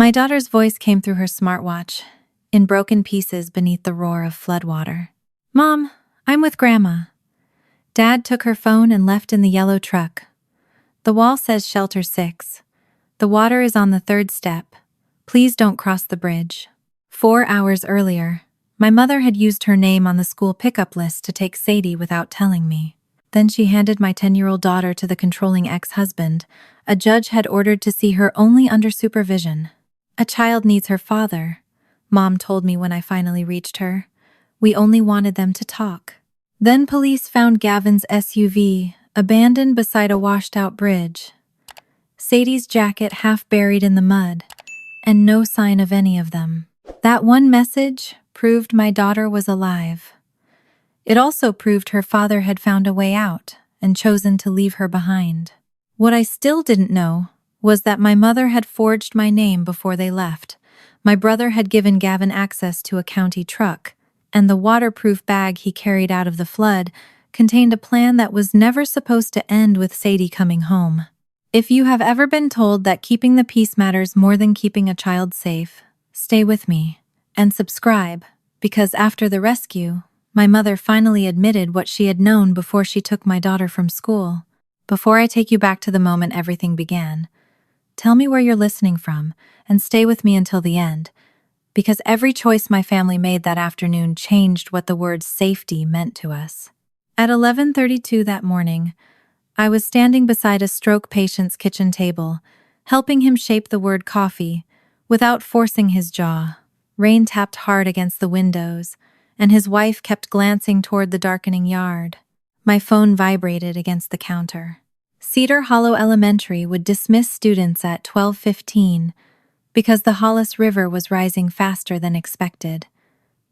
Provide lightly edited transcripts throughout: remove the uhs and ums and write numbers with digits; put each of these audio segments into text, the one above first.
My daughter's voice came through her smartwatch, in broken pieces beneath the roar of floodwater. "Mom, I'm with Grandma." Dad took her phone and left in the yellow truck. "The wall says shelter 6. The water is on the 3rd step. Please don't cross the bridge." 4 hours earlier, my mother had used her name on the school pickup list to take Sadie without telling me. Then she handed my 10-year-old daughter to the controlling ex-husband. A judge had ordered to see her only under supervision. "A child needs her father," Mom told me when I finally reached her. "We only wanted them to talk." Then police found Gavin's SUV, abandoned beside a washed-out bridge. Sadie's jacket half buried in the mud, and no sign of any of them. That one message proved my daughter was alive. It also proved her father had found a way out and chosen to leave her behind. What I still didn't know was that my mother had forged my name before they left. My brother had given Gavin access to a county truck, and the waterproof bag he carried out of the flood contained a plan that was never supposed to end with Sadie coming home. If you have ever been told that keeping the peace matters more than keeping a child safe, stay with me and subscribe, because after the rescue, my mother finally admitted what she had known before she took my daughter from school. Before I take you back to the moment everything began, tell me where you're listening from and stay with me until the end, because every choice my family made that afternoon changed what the word safety meant to us. At 11:32 that morning, I was standing beside a stroke patient's kitchen table, helping him shape the word coffee without forcing his jaw. Rain tapped hard against the windows, and his wife kept glancing toward the darkening yard. My phone vibrated against the counter. Cedar Hollow Elementary would dismiss students at 12:15 because the Hollis River was rising faster than expected.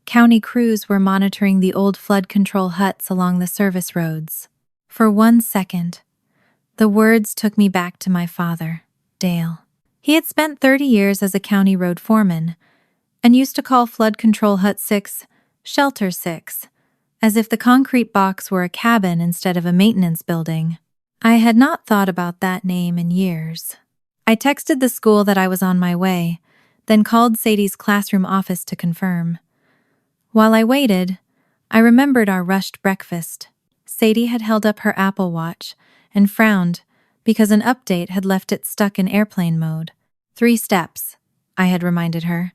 County crews were monitoring the old flood control huts along the service roads. For 1 second, the words took me back to my father, Dale. He had spent 30 years as a county road foreman and used to call flood control hut 6 Shelter 6, as if the concrete box were a cabin instead of a maintenance building. I had not thought about that name in years. I texted the school that I was on my way, then called Sadie's classroom office to confirm. While I waited, I remembered our rushed breakfast. Sadie had held up her Apple Watch and frowned because an update had left it stuck in airplane mode. 3 steps, I had reminded her.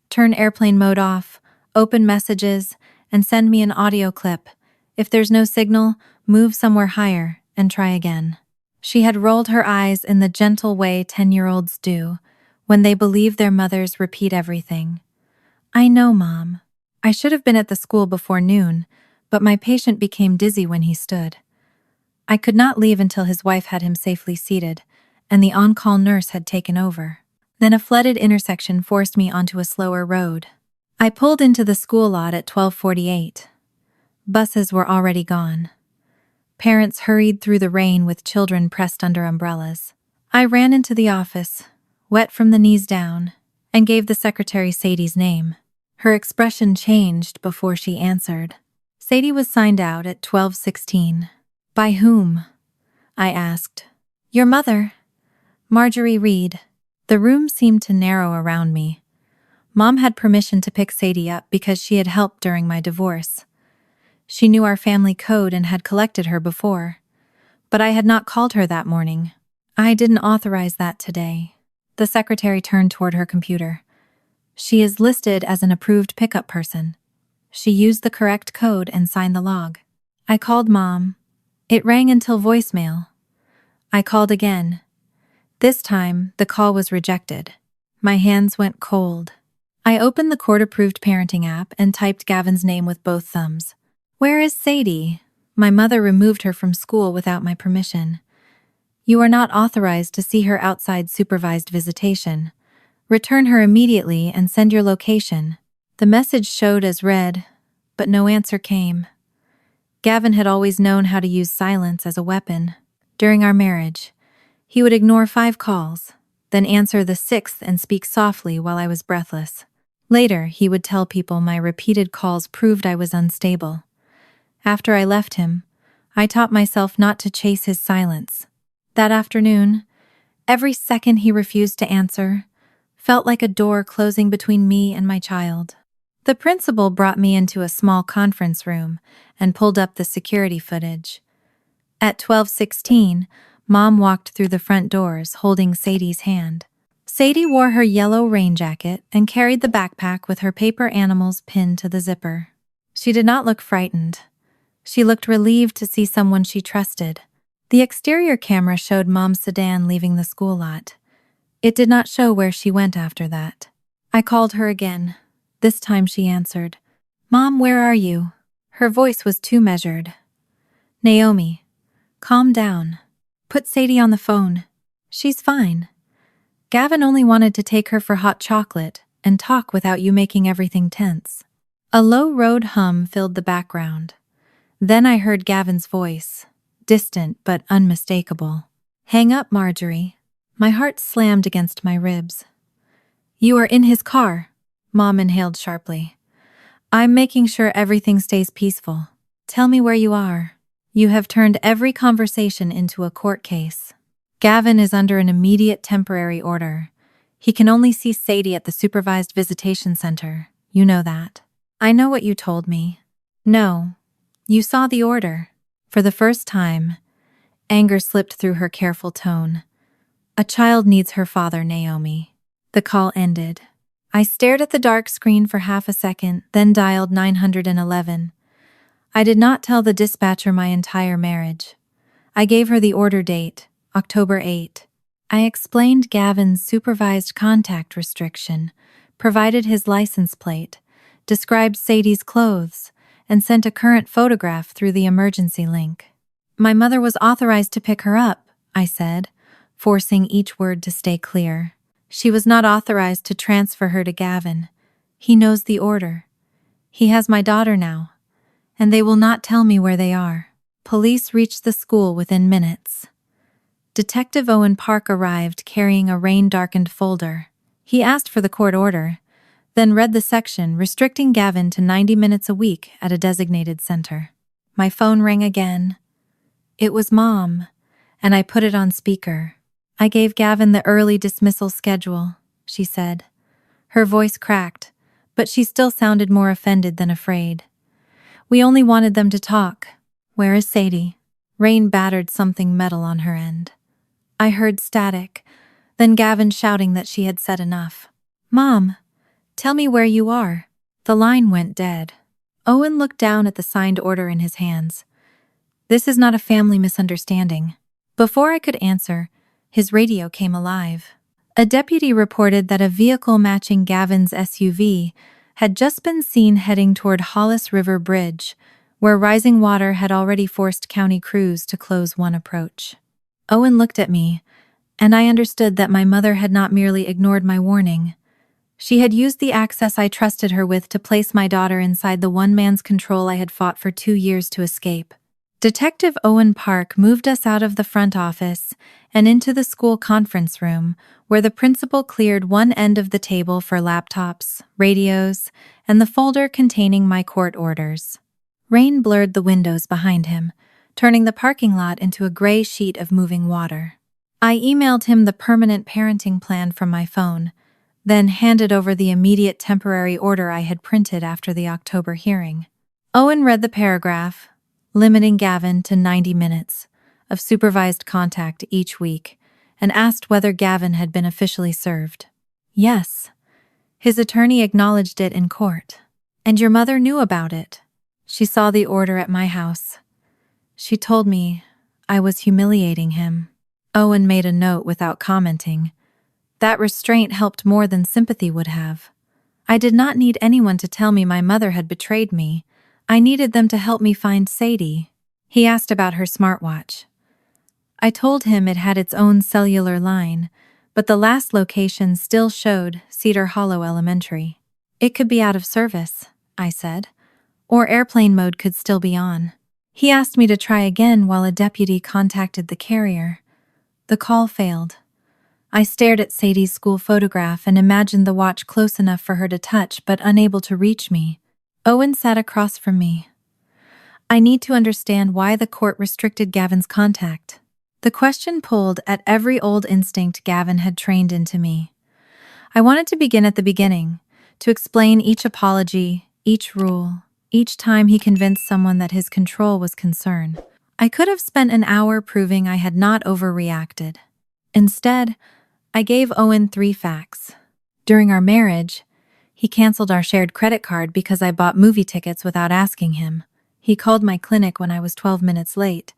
Turn airplane mode off, open messages, and send me an audio clip. If there's no signal, move somewhere higher and try again. She had rolled her eyes in the gentle way 10-year-olds do when they believe their mothers repeat everything. "I know, Mom. I should have been at the school before noon, but my patient became dizzy when he stood. I could not leave until his wife had him safely seated, and the on-call nurse had taken over. Then a flooded intersection forced me onto a slower road. I pulled into the school lot at 12:48. Buses were already gone. Parents hurried through the rain with children pressed under umbrellas. I ran into the office, wet from the knees down, and gave the secretary Sadie's name. Her expression changed before she answered. Sadie was signed out at 12:16. "By whom?" I asked. "Your mother, Marjorie Reed." The room seemed to narrow around me. Mom had permission to pick Sadie up because she had helped during my divorce. She knew our family code and had collected her before. But I had not called her that morning. "I didn't authorize that today." The secretary turned toward her computer. "She is listed as an approved pickup person. She used the correct code and signed the log." I called Mom. It rang until voicemail. I called again. This time, the call was rejected. My hands went cold. I opened the court-approved parenting app and typed Gavin's name with both thumbs. "Where is Sadie?" My mother removed her from school without my permission. "You are not authorized to see her outside supervised visitation. Return her immediately and send your location." The message showed as read, but no answer came. Gavin had always known how to use silence as a weapon. During our marriage, he would ignore 5 calls, then answer the 6th and speak softly while I was breathless. Later, he would tell people my repeated calls proved I was unstable. After I left him, I taught myself not to chase his silence. That afternoon, every second he refused to answer felt like a door closing between me and my child. The principal brought me into a small conference room and pulled up the security footage. At 12:16, Mom walked through the front doors holding Sadie's hand. Sadie wore her yellow rain jacket and carried the backpack with her paper animals pinned to the zipper. She did not look frightened. She looked relieved to see someone she trusted. The exterior camera showed Mom's sedan leaving the school lot. It did not show where she went after that. I called her again. This time she answered. "Mom, where are you?" Her voice was too measured. "Naomi, calm down. Put Sadie on the phone. She's fine. Gavin only wanted to take her for hot chocolate and talk without you making everything tense." A low road hum filled the background. Then I heard Gavin's voice, distant but unmistakable. "Hang up, Marjorie." My heart slammed against my ribs. "You are in his car," Mom inhaled sharply. "I'm making sure everything stays peaceful. Tell me where you are." "You have turned every conversation into a court case. Gavin is under an immediate temporary order. He can only see Sadie at the supervised visitation center. You know that." "I know what you told me." "No, you saw the order." For the first time, anger slipped through her careful tone. "A child needs her father, Naomi." The call ended. I stared at the dark screen for half a second, then dialed 911. I did not tell the dispatcher my entire marriage. I gave her the order date, October 8. I explained Gavin's supervised contact restriction, provided his license plate, described Sadie's clothes, and sent a current photograph through the emergency link. "My mother was authorized to pick her up," I said, forcing each word to stay clear. "She was not authorized to transfer her to Gavin. He knows the order. He has my daughter now, and they will not tell me where they are." Police reached the school within minutes. Detective Owen Park arrived carrying a rain-darkened folder. He asked for the court order, then read the section restricting Gavin to 90 minutes a week at a designated center. My phone rang again. It was Mom, and I put it on speaker. "I gave Gavin the early dismissal schedule," she said. Her voice cracked, but she still sounded more offended than afraid. "We only wanted them to talk. Where is Sadie?" Rain battered something metal on her end. I heard static, then Gavin shouting that she had said enough. "Mom, tell me where you are." The line went dead. Owen looked down at the signed order in his hands. "This is not a family misunderstanding." Before I could answer, his radio came alive. A deputy reported that a vehicle matching Gavin's SUV had just been seen heading toward Hollis River Bridge, where rising water had already forced county crews to close one approach. Owen looked at me, and I understood that my mother had not merely ignored my warning. She had used the access I trusted her with to place my daughter inside the one man's control I had fought for 2 years to escape. Detective Owen Park moved us out of the front office and into the school conference room, where the principal cleared one end of the table for laptops, radios, and the folder containing my court orders. Rain blurred the windows behind him, turning the parking lot into a gray sheet of moving water. I emailed him the permanent parenting plan from my phone, then handed over the immediate temporary order I had printed after the October hearing. Owen read the paragraph, limiting Gavin to 90 minutes of supervised contact each week, and asked whether Gavin had been officially served. "Yes." His attorney acknowledged it in court. "And your mother knew about it. She saw the order at my house. She told me I was humiliating him." Owen made a note without commenting. That restraint helped more than sympathy would have. I did not need anyone to tell me my mother had betrayed me. I needed them to help me find Sadie. He asked about her smartwatch. I told him it had its own cellular line, but the last location still showed Cedar Hollow Elementary. "It could be out of service," I said, "or airplane mode could still be on." He asked me to try again while a deputy contacted the carrier. The call failed. I stared at Sadie's school photograph and imagined the watch close enough for her to touch but unable to reach me. Owen sat across from me. "I need to understand why the court restricted Gavin's contact." The question pulled at every old instinct Gavin had trained into me. I wanted to begin at the beginning, to explain each apology, each rule, each time he convinced someone that his control was concern. I could have spent an hour proving I had not overreacted. Instead, I gave Owen 3 facts. During our marriage, he canceled our shared credit card because I bought movie tickets without asking him. He called my clinic when I was 12 minutes late,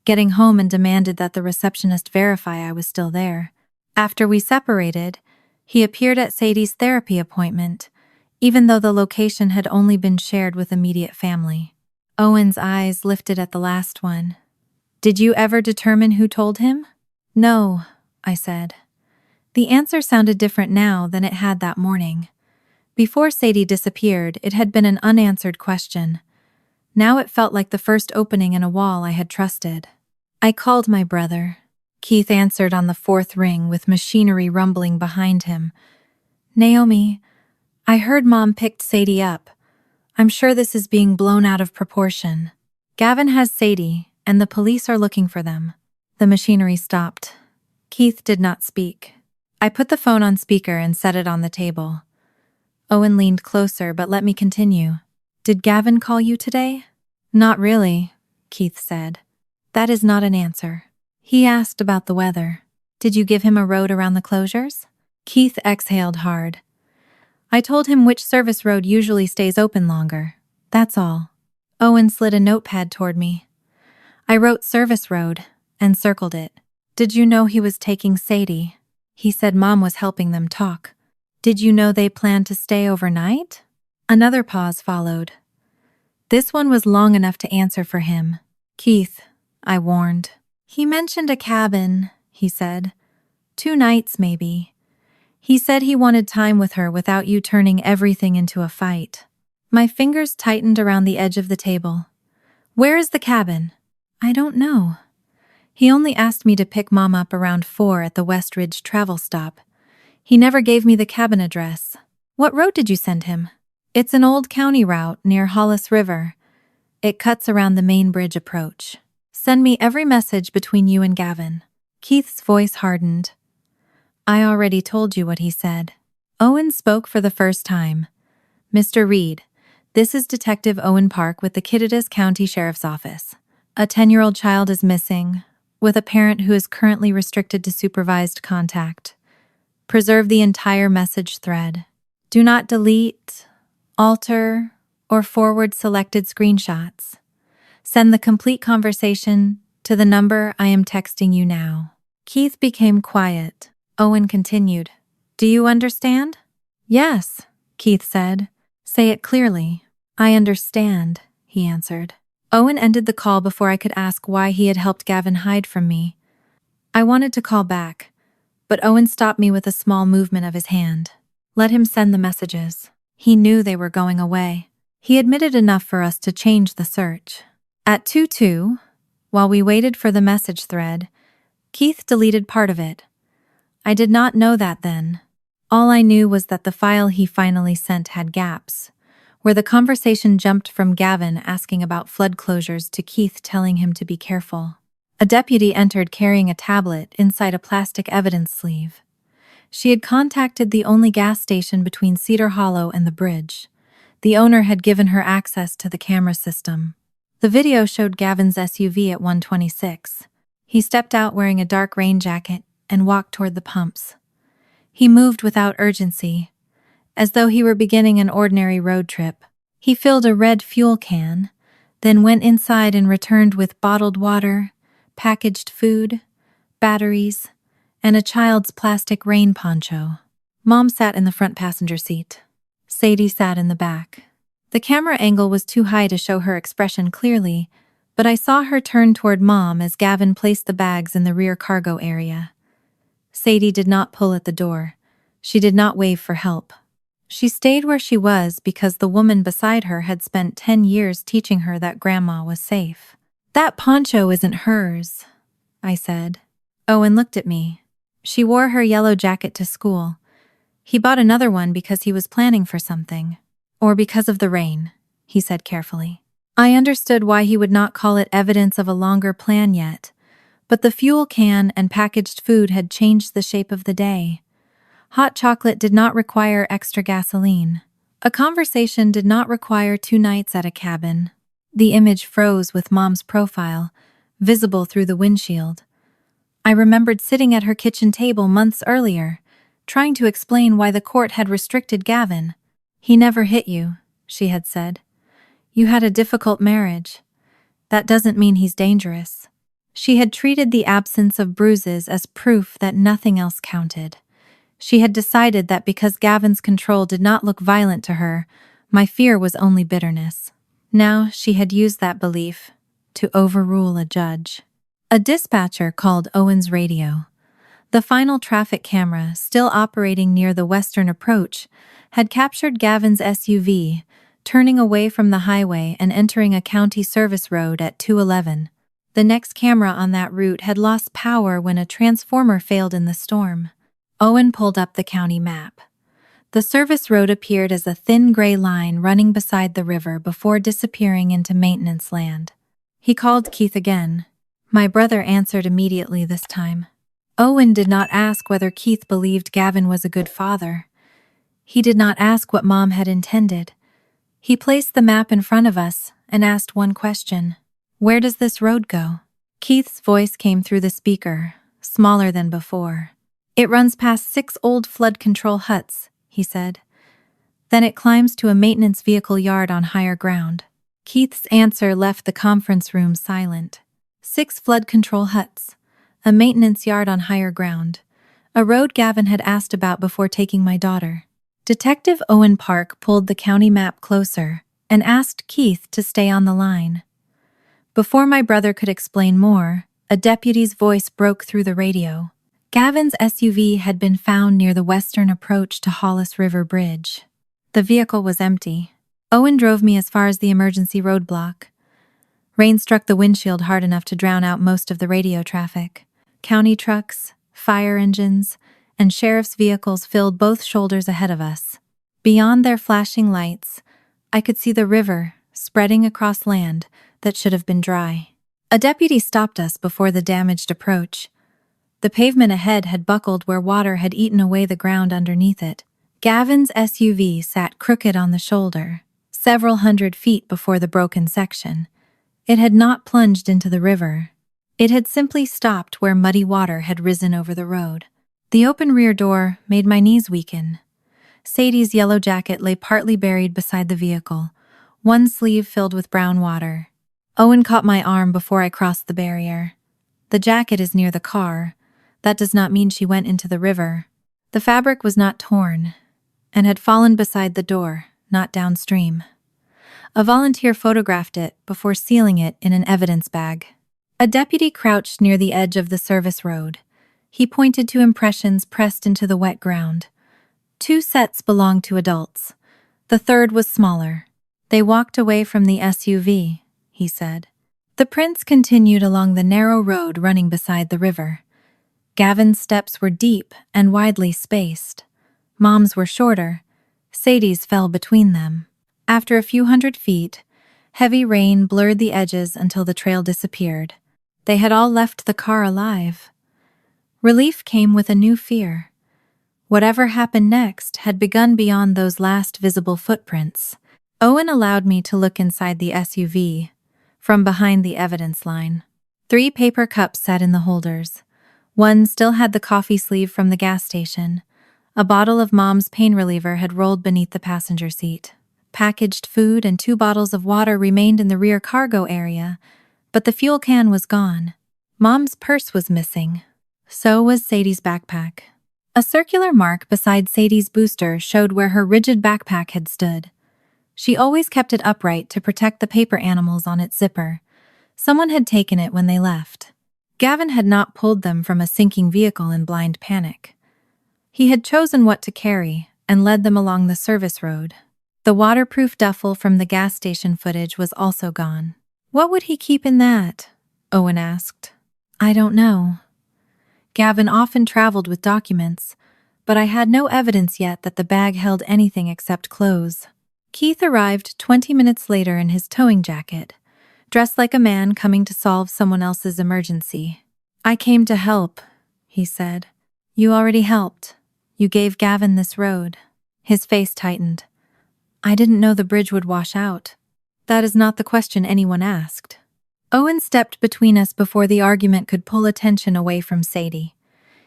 getting home and demanded that the receptionist verify I was still there. After we separated, he appeared at Sadie's therapy appointment, even though the location had only been shared with immediate family. Owen's eyes lifted at the last one. Did you ever determine who told him? No, I said. The answer sounded different now than it had that morning. Before Sadie disappeared, it had been an unanswered question. Now it felt like the first opening in a wall I had trusted. I called my brother. Keith answered on the 4th ring with machinery rumbling behind him. Naomi, I heard Mom picked Sadie up. I'm sure this is being blown out of proportion. Gavin has Sadie, and the police are looking for them. The machinery stopped. Keith did not speak. I put the phone on speaker and set it on the table. Owen leaned closer but let me continue. Did Gavin call you today? Not really, Keith said. That is not an answer. He asked about the weather. Did you give him a road around the closures? Keith exhaled hard. I told him which service road usually stays open longer. That's all. Owen slid a notepad toward me. I wrote service road and circled it. Did you know he was taking Sadie? He said Mom was helping them talk. Did you know they planned to stay overnight? Another pause followed. This one was long enough to answer for him. Keith, I warned. He mentioned a cabin, he said. 2 nights, maybe. He said he wanted time with her without you turning everything into a fight. My fingers tightened around the edge of the table. Where is the cabin? I don't know. He only asked me to pick Mom up around 4 at the West Ridge travel stop. He never gave me the cabin address. What road did you send him? It's an old county route near Hollis River. It cuts around the main bridge approach. Send me every message between you and Gavin. Keith's voice hardened. I already told you what he said. Owen spoke for the first time. Mr. Reed, this is Detective Owen Park with the Kittitas County Sheriff's Office. A 10-year-old child is missing, with a parent who is currently restricted to supervised contact. Preserve the entire message thread. Do not delete, alter, or forward selected screenshots. Send the complete conversation to the number I am texting you now. Keith became quiet. Owen continued. Do you understand? Yes, Keith said. Say it clearly. I understand, he answered. Owen ended the call before I could ask why he had helped Gavin hide from me. I wanted to call back, but Owen stopped me with a small movement of his hand. Let him send the messages. He knew they were going away. He admitted enough for us to change the search. At 2:02, while we waited for the message thread, Keith deleted part of it. I did not know that then. All I knew was that the file he finally sent had gaps, where the conversation jumped from Gavin asking about flood closures to Keith telling him to be careful. A deputy entered carrying a tablet inside a plastic evidence sleeve. She had contacted the only gas station between Cedar Hollow and the bridge. The owner had given her access to the camera system. The video showed Gavin's SUV at 126. He stepped out wearing a dark rain jacket and walked toward the pumps. He moved without urgency, as though he were beginning an ordinary road trip. He filled a red fuel can, then went inside and returned with bottled water, packaged food, batteries, and a child's plastic rain poncho. Mom sat in the front passenger seat. Sadie sat in the back. The camera angle was too high to show her expression clearly, but I saw her turn toward Mom as Gavin placed the bags in the rear cargo area. Sadie did not pull at the door. She did not wave for help. She stayed where she was because the woman beside her had spent 10 years teaching her that Grandma was safe. That poncho isn't hers, I said. Owen looked at me. She wore her yellow jacket to school. He bought another one because he was planning for something. Or because of the rain, he said carefully. I understood why he would not call it evidence of a longer plan yet, but the fuel can and packaged food had changed the shape of the day. Hot chocolate did not require extra gasoline. A conversation did not require 2 nights at a cabin. The image froze with Mom's profile, visible through the windshield. I remembered sitting at her kitchen table months earlier, trying to explain why the court had restricted Gavin. "He never hit you," she had said. "You had a difficult marriage. That doesn't mean he's dangerous." She had treated the absence of bruises as proof that nothing else counted. She had decided that because Gavin's control did not look violent to her, my fear was only bitterness. Now she had used that belief to overrule a judge. A dispatcher called Owen's radio. The final traffic camera, still operating near the western approach, had captured Gavin's SUV, turning away from the highway and entering a county service road at 211. The next camera on that route had lost power when a transformer failed in the storm. Owen pulled up the county map. The service road appeared as a thin gray line running beside the river before disappearing into maintenance land. He called Keith again. My brother answered immediately this time. Owen did not ask whether Keith believed Gavin was a good father. He did not ask what Mom had intended. He placed the map in front of us and asked one question. "Where does this road go?" Keith's voice came through the speaker, smaller than before. "It runs past 6 old flood control huts," he said. "Then it climbs to a maintenance vehicle yard on higher ground." Keith's answer left the conference room silent. 6 flood control huts, a maintenance yard on higher ground, a road Gavin had asked about before taking my daughter. Detective Owen Park pulled the county map closer and asked Keith to stay on the line. Before my brother could explain more, a deputy's voice broke through the radio. Gavin's SUV had been found near the western approach to Hollis River Bridge. The vehicle was empty. Owen drove me as far as the emergency roadblock. Rain struck the windshield hard enough to drown out most of the radio traffic. County trucks, fire engines, and sheriff's vehicles filled both shoulders ahead of us. Beyond their flashing lights, I could see the river spreading across land that should have been dry. A deputy stopped us before the damaged approach. The pavement ahead had buckled where water had eaten away the ground underneath it. Gavin's SUV sat crooked on the shoulder, several hundred feet before the broken section. It had not plunged into the river. It had simply stopped where muddy water had risen over the road. The open rear door made my knees weaken. Sadie's yellow jacket lay partly buried beside the vehicle, one sleeve filled with brown water. Owen caught my arm before I crossed the barrier. "The jacket is near the car. That does not mean she went into the river." The fabric was not torn, and had fallen beside the door, not downstream. A volunteer photographed it before sealing it in an evidence bag. A deputy crouched near the edge of the service road. He pointed to impressions pressed into the wet ground. 2 sets belonged to adults. The third was smaller. "They walked away from the SUV," he said. The prints continued along the narrow road running beside the river. Gavin's steps were deep and widely spaced. Mom's were shorter. Sadie's fell between them. After a few hundred feet, heavy rain blurred the edges until the trail disappeared. They had all left the car alive. Relief came with a new fear. Whatever happened next had begun beyond those last visible footprints. Owen allowed me to look inside the SUV, from behind the evidence line. 3 paper cups sat in the holders. One still had the coffee sleeve from the gas station. A bottle of Mom's pain reliever had rolled beneath the passenger seat. Packaged food and 2 bottles of water remained in the rear cargo area, but the fuel can was gone. Mom's purse was missing. So was Sadie's backpack. A circular mark beside Sadie's booster showed where her rigid backpack had stood. She always kept it upright to protect the paper animals on its zipper. Someone had taken it when they left. Gavin had not pulled them from a sinking vehicle in blind panic. He had chosen what to carry and led them along the service road. The waterproof duffel from the gas station footage was also gone. "What would he keep in that?" Owen asked. "I don't know." Gavin often traveled with documents, but I had no evidence yet that the bag held anything except clothes. Keith arrived 20 minutes later in his towing jacket, dressed like a man coming to solve someone else's emergency. "I came to help," he said. "You already helped," You gave Gavin this road. His face tightened. I didn't know the bridge would wash out. That is not the question anyone asked. Owen stepped between us before the argument could pull attention away from Sadie.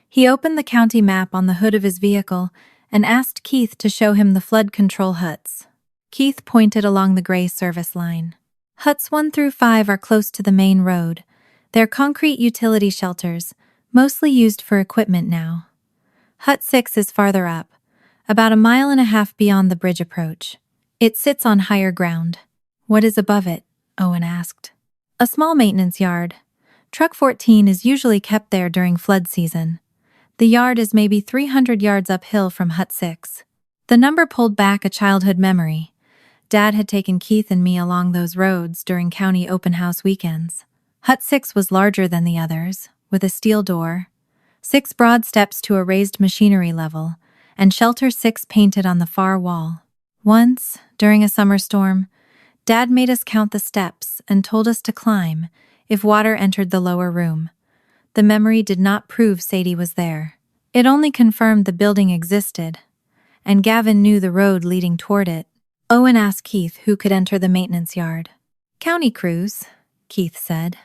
He opened the county map on the hood of his vehicle and asked Keith to show him the flood control huts. Keith pointed along the gray service line. Huts 1 through 5 are close to the main road. They're concrete utility shelters, mostly used for equipment now. Hut 6 is farther up, about 1.5 miles beyond the bridge approach. It sits on higher ground. What is above it? Owen asked. A small maintenance yard. Truck 14 is usually kept there during flood season. The yard is maybe 300 yards uphill from Hut 6. The number pulled back a childhood memory. Dad had taken Keith and me along those roads during county open house weekends. Hut 6 was larger than the others, with a steel door, 6 broad steps to a raised machinery level, and Shelter 6 painted on the far wall. Once, during a summer storm, Dad made us count the steps and told us to climb if water entered the lower room. The memory did not prove Sadie was there. It only confirmed the building existed, and Gavin knew the road leading toward it. Owen asked Keith who could enter the maintenance yard. County crews, Keith said.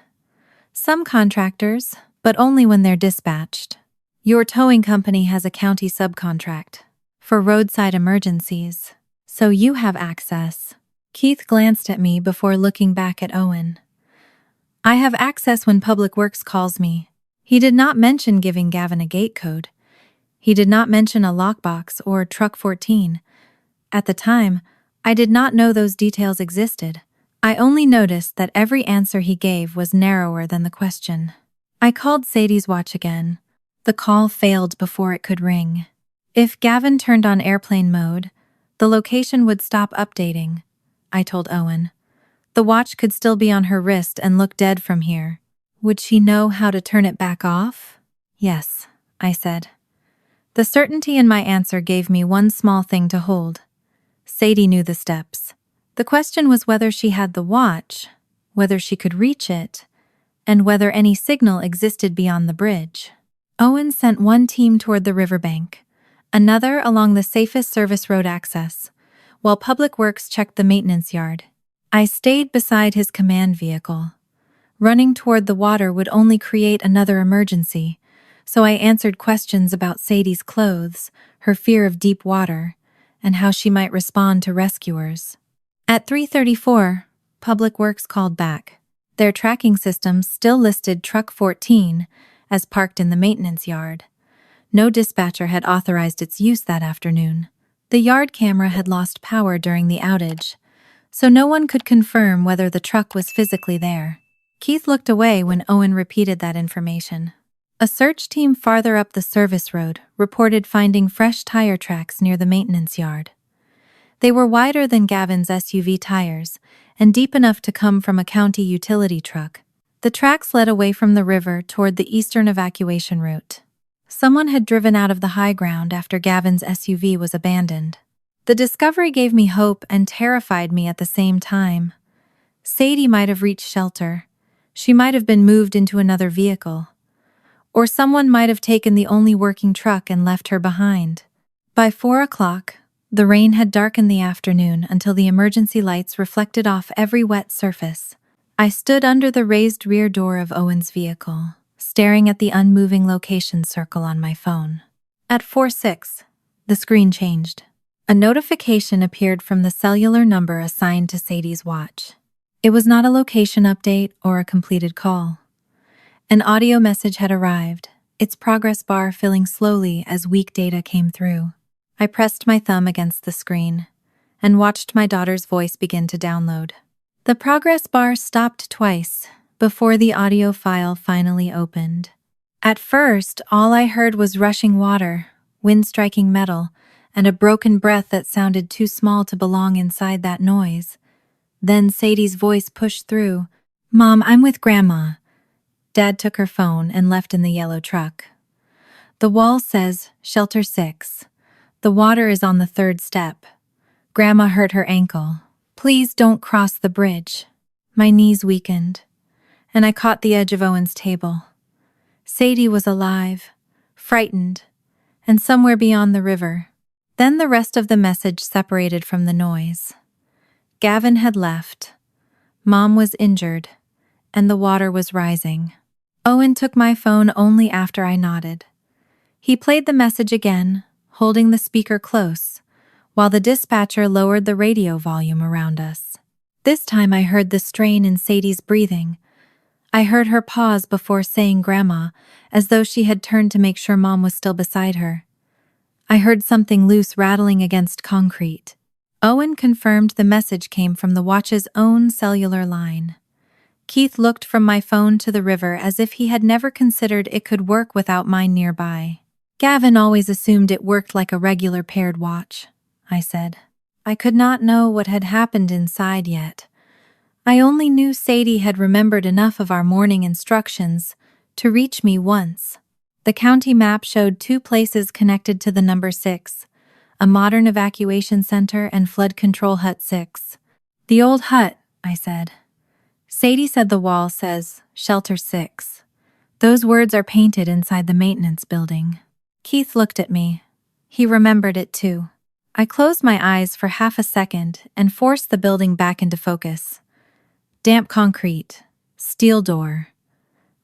Some contractors, but only when they're dispatched. Your towing company has a county subcontract for roadside emergencies, so you have access. Keith glanced at me before looking back at Owen. I have access when Public Works calls me. He did not mention giving Gavin a gate code. He did not mention a lockbox or Truck 14. At the time, I did not know those details existed. I only noticed that every answer he gave was narrower than the question. I called Sadie's watch again. The call failed before it could ring. If Gavin turned on airplane mode, the location would stop updating, I told Owen. The watch could still be on her wrist and look dead from here. Would she know how to turn it back off? Yes, I said. The certainty in my answer gave me one small thing to hold. Sadie knew the steps. The question was whether she had the watch, whether she could reach it, and whether any signal existed beyond the bridge. Owen sent one team toward the riverbank, another along the safest service road access, while Public Works checked the maintenance yard. I stayed beside his command vehicle. Running toward the water would only create another emergency, so I answered questions about Sadie's clothes, her fear of deep water, and how she might respond to rescuers. At 3:34, Public Works called back. Their tracking system still listed Truck 14 as parked in the maintenance yard. No dispatcher had authorized its use that afternoon. The yard camera had lost power during the outage, so no one could confirm whether the truck was physically there. Keith looked away when Owen repeated that information. A search team farther up the service road reported finding fresh tire tracks near the maintenance yard. They were wider than Gavin's SUV tires and deep enough to come from a county utility truck. The tracks led away from the river toward the eastern evacuation route. Someone had driven out of the high ground after Gavin's SUV was abandoned. The discovery gave me hope and terrified me at the same time. Sadie might have reached shelter. She might have been moved into another vehicle. Or someone might have taken the only working truck and left her behind. By 4 o'clock, the rain had darkened the afternoon until the emergency lights reflected off every wet surface. I stood under the raised rear door of Owen's vehicle, staring at the unmoving location circle on my phone. At 4:06, the screen changed. A notification appeared from the cellular number assigned to Sadie's watch. It was not a location update or a completed call. An audio message had arrived, its progress bar filling slowly as weak data came through. I pressed my thumb against the screen and watched my daughter's voice begin to download. The progress bar stopped twice before the audio file finally opened. At first, all I heard was rushing water, wind striking metal, and a broken breath that sounded too small to belong inside that noise. Then Sadie's voice pushed through. "Mom, I'm with Grandma." Dad took her phone and left in the yellow truck. "The wall says Shelter 6. The water is on the 3rd step. Grandma hurt her ankle. Please don't cross the bridge." My knees weakened, and I caught the edge of Owen's table. Sadie was alive, frightened, and somewhere beyond the river. Then the rest of the message separated from the noise. Gavin had left. Mom was injured, and the water was rising. Owen took my phone only after I nodded. He played the message again, holding the speaker close, while the dispatcher lowered the radio volume around us. This time I heard the strain in Sadie's breathing. I heard her pause before saying Grandma, as though she had turned to make sure Mom was still beside her. I heard something loose rattling against concrete. Owen confirmed the message came from the watch's own cellular line. Keith looked from my phone to the river as if he had never considered it could work without mine nearby. Gavin always assumed it worked like a regular paired watch, I said. I could not know what had happened inside yet. I only knew Sadie had remembered enough of our morning instructions to reach me once. The county map showed 2 places connected to the number 6, a modern evacuation center and flood control hut 6. The old hut, I said. Sadie said the wall says, Shelter 6. Those words are painted inside the maintenance building. Keith looked at me. He remembered it too. I closed my eyes for half a second and forced the building back into focus. Damp concrete, steel door,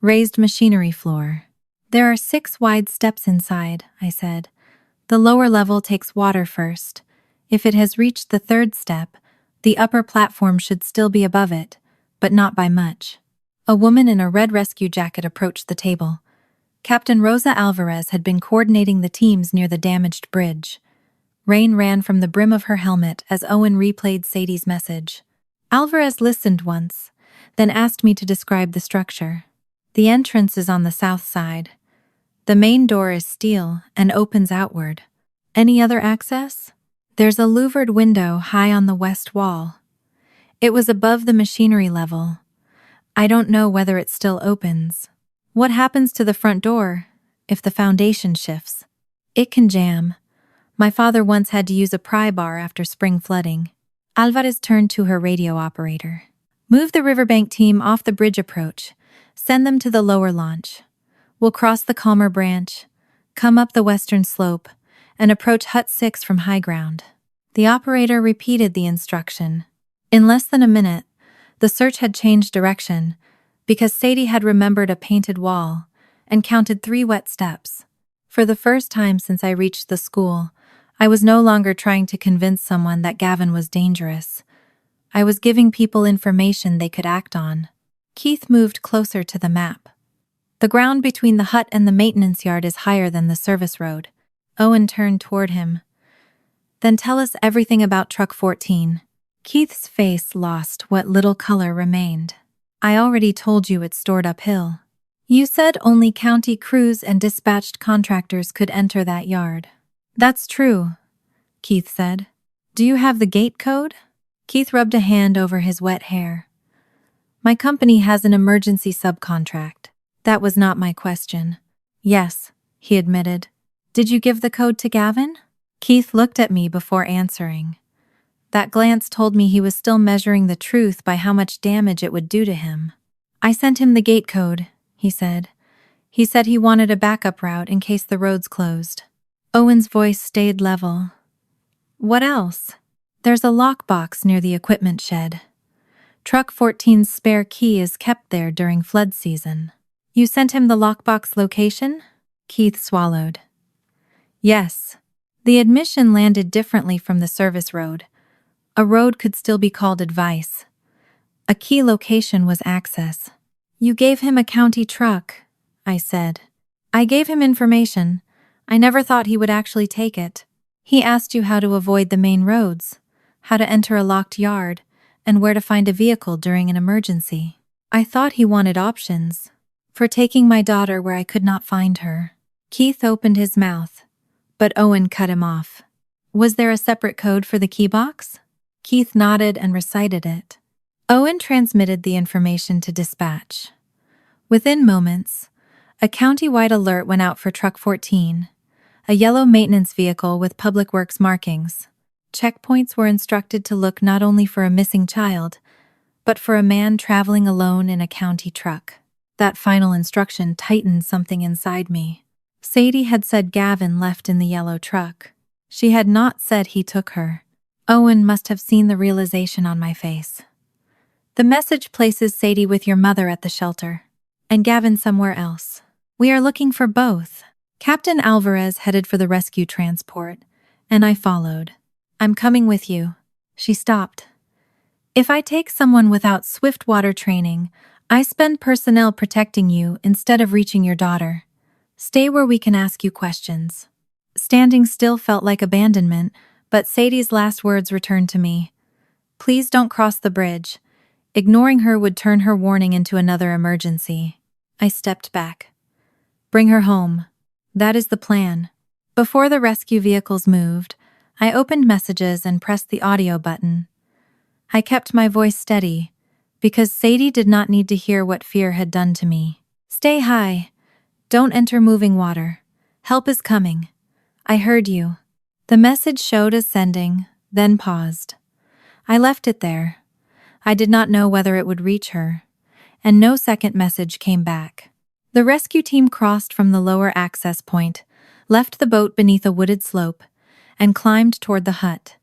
raised machinery floor. There are 6 wide steps inside, I said. The lower level takes water first. If it has reached the 3rd step, the upper platform should still be above it, but not by much. A woman in a red rescue jacket approached the table. Captain Rosa Alvarez had been coordinating the teams near the damaged bridge. Rain ran from the brim of her helmet as Owen replayed Sadie's message. Alvarez listened once, then asked me to describe the structure. The entrance is on the south side. The main door is steel and opens outward. Any other access? There's a louvered window high on the west wall. It was above the machinery level. I don't know whether it still opens. What happens to the front door if the foundation shifts? It can jam. My father once had to use a pry bar after spring flooding. Alvarez turned to her radio operator. Move the riverbank team off the bridge approach. Send them to the lower launch. We'll cross the Calmer branch, come up the western slope, and approach Hut 6 from high ground. The operator repeated the instruction. In less than a minute, the search had changed direction because Sadie had remembered a painted wall and counted 3 wet steps. For the first time since I reached the school, I was no longer trying to convince someone that Gavin was dangerous. I was giving people information they could act on. Keith moved closer to the map. The ground between the hut and the maintenance yard is higher than the service road. Owen turned toward him. Then tell us everything about Truck 14. Keith's face lost what little color remained. I already told you it's stored uphill. You said only county crews and dispatched contractors could enter that yard. That's true, Keith said. Do you have the gate code? Keith rubbed a hand over his wet hair. My company has an emergency subcontract. That was not my question. Yes, he admitted. Did you give the code to Gavin? Keith looked at me before answering. That glance told me he was still measuring the truth by how much damage it would do to him. I sent him the gate code, he said. He said he wanted a backup route in case the roads closed. Owen's voice stayed level. What else? There's a lockbox near the equipment shed. Truck 14's spare key is kept there during flood season. You sent him the lockbox location? Keith swallowed. Yes. The admission landed differently from the service road. A road could still be called advice. A key location was access. You gave him a county truck, I said. I gave him information. I never thought he would actually take it. He asked you how to avoid the main roads, how to enter a locked yard, and where to find a vehicle during an emergency. I thought he wanted options. For taking my daughter where I could not find her. Keith opened his mouth, but Owen cut him off. Was there a separate code for the key box? Keith nodded and recited it. Owen transmitted the information to dispatch. Within moments, a county-wide alert went out for Truck 14, a yellow maintenance vehicle with public works markings. Checkpoints were instructed to look not only for a missing child, but for a man traveling alone in a county truck. That final instruction tightened something inside me. Sadie had said Gavin left in the yellow truck. She had not said he took her. Owen must have seen the realization on my face. The message places Sadie with your mother at the shelter, and Gavin somewhere else. We are looking for both. Captain Alvarez headed for the rescue transport, and I followed. I'm coming with you. She stopped. If I take someone without swift water training, I spend personnel protecting you instead of reaching your daughter. Stay where we can ask you questions. Standing still felt like abandonment, but Sadie's last words returned to me. Please don't cross the bridge. Ignoring her would turn her warning into another emergency. I stepped back. Bring her home. That is the plan. Before the rescue vehicles moved, I opened messages and pressed the audio button. I kept my voice steady, because Sadie did not need to hear what fear had done to me. Stay high. Don't enter moving water. Help is coming. I heard you. The message showed as sending, then paused. I left it there. I did not know whether it would reach her, and no second message came back. The rescue team crossed from the lower access point, left the boat beneath a wooded slope, and climbed toward the hut.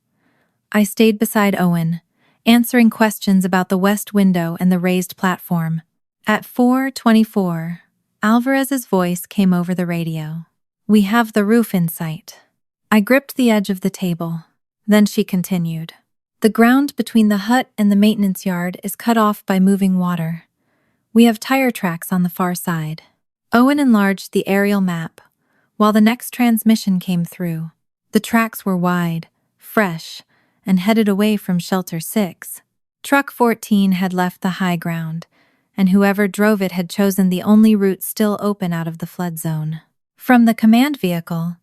I stayed beside Owen, answering questions about the west window and the raised platform. At 4:24, Alvarez's voice came over the radio. We have the roof in sight. I gripped the edge of the table. Then she continued. The ground between the hut and the maintenance yard is cut off by moving water. We have tire tracks on the far side. Owen enlarged the aerial map, while the next transmission came through. The tracks were wide, fresh, and headed away from Shelter 6. Truck 14 had left the high ground, and whoever drove it had chosen the only route still open out of the flood zone. From the command vehicle,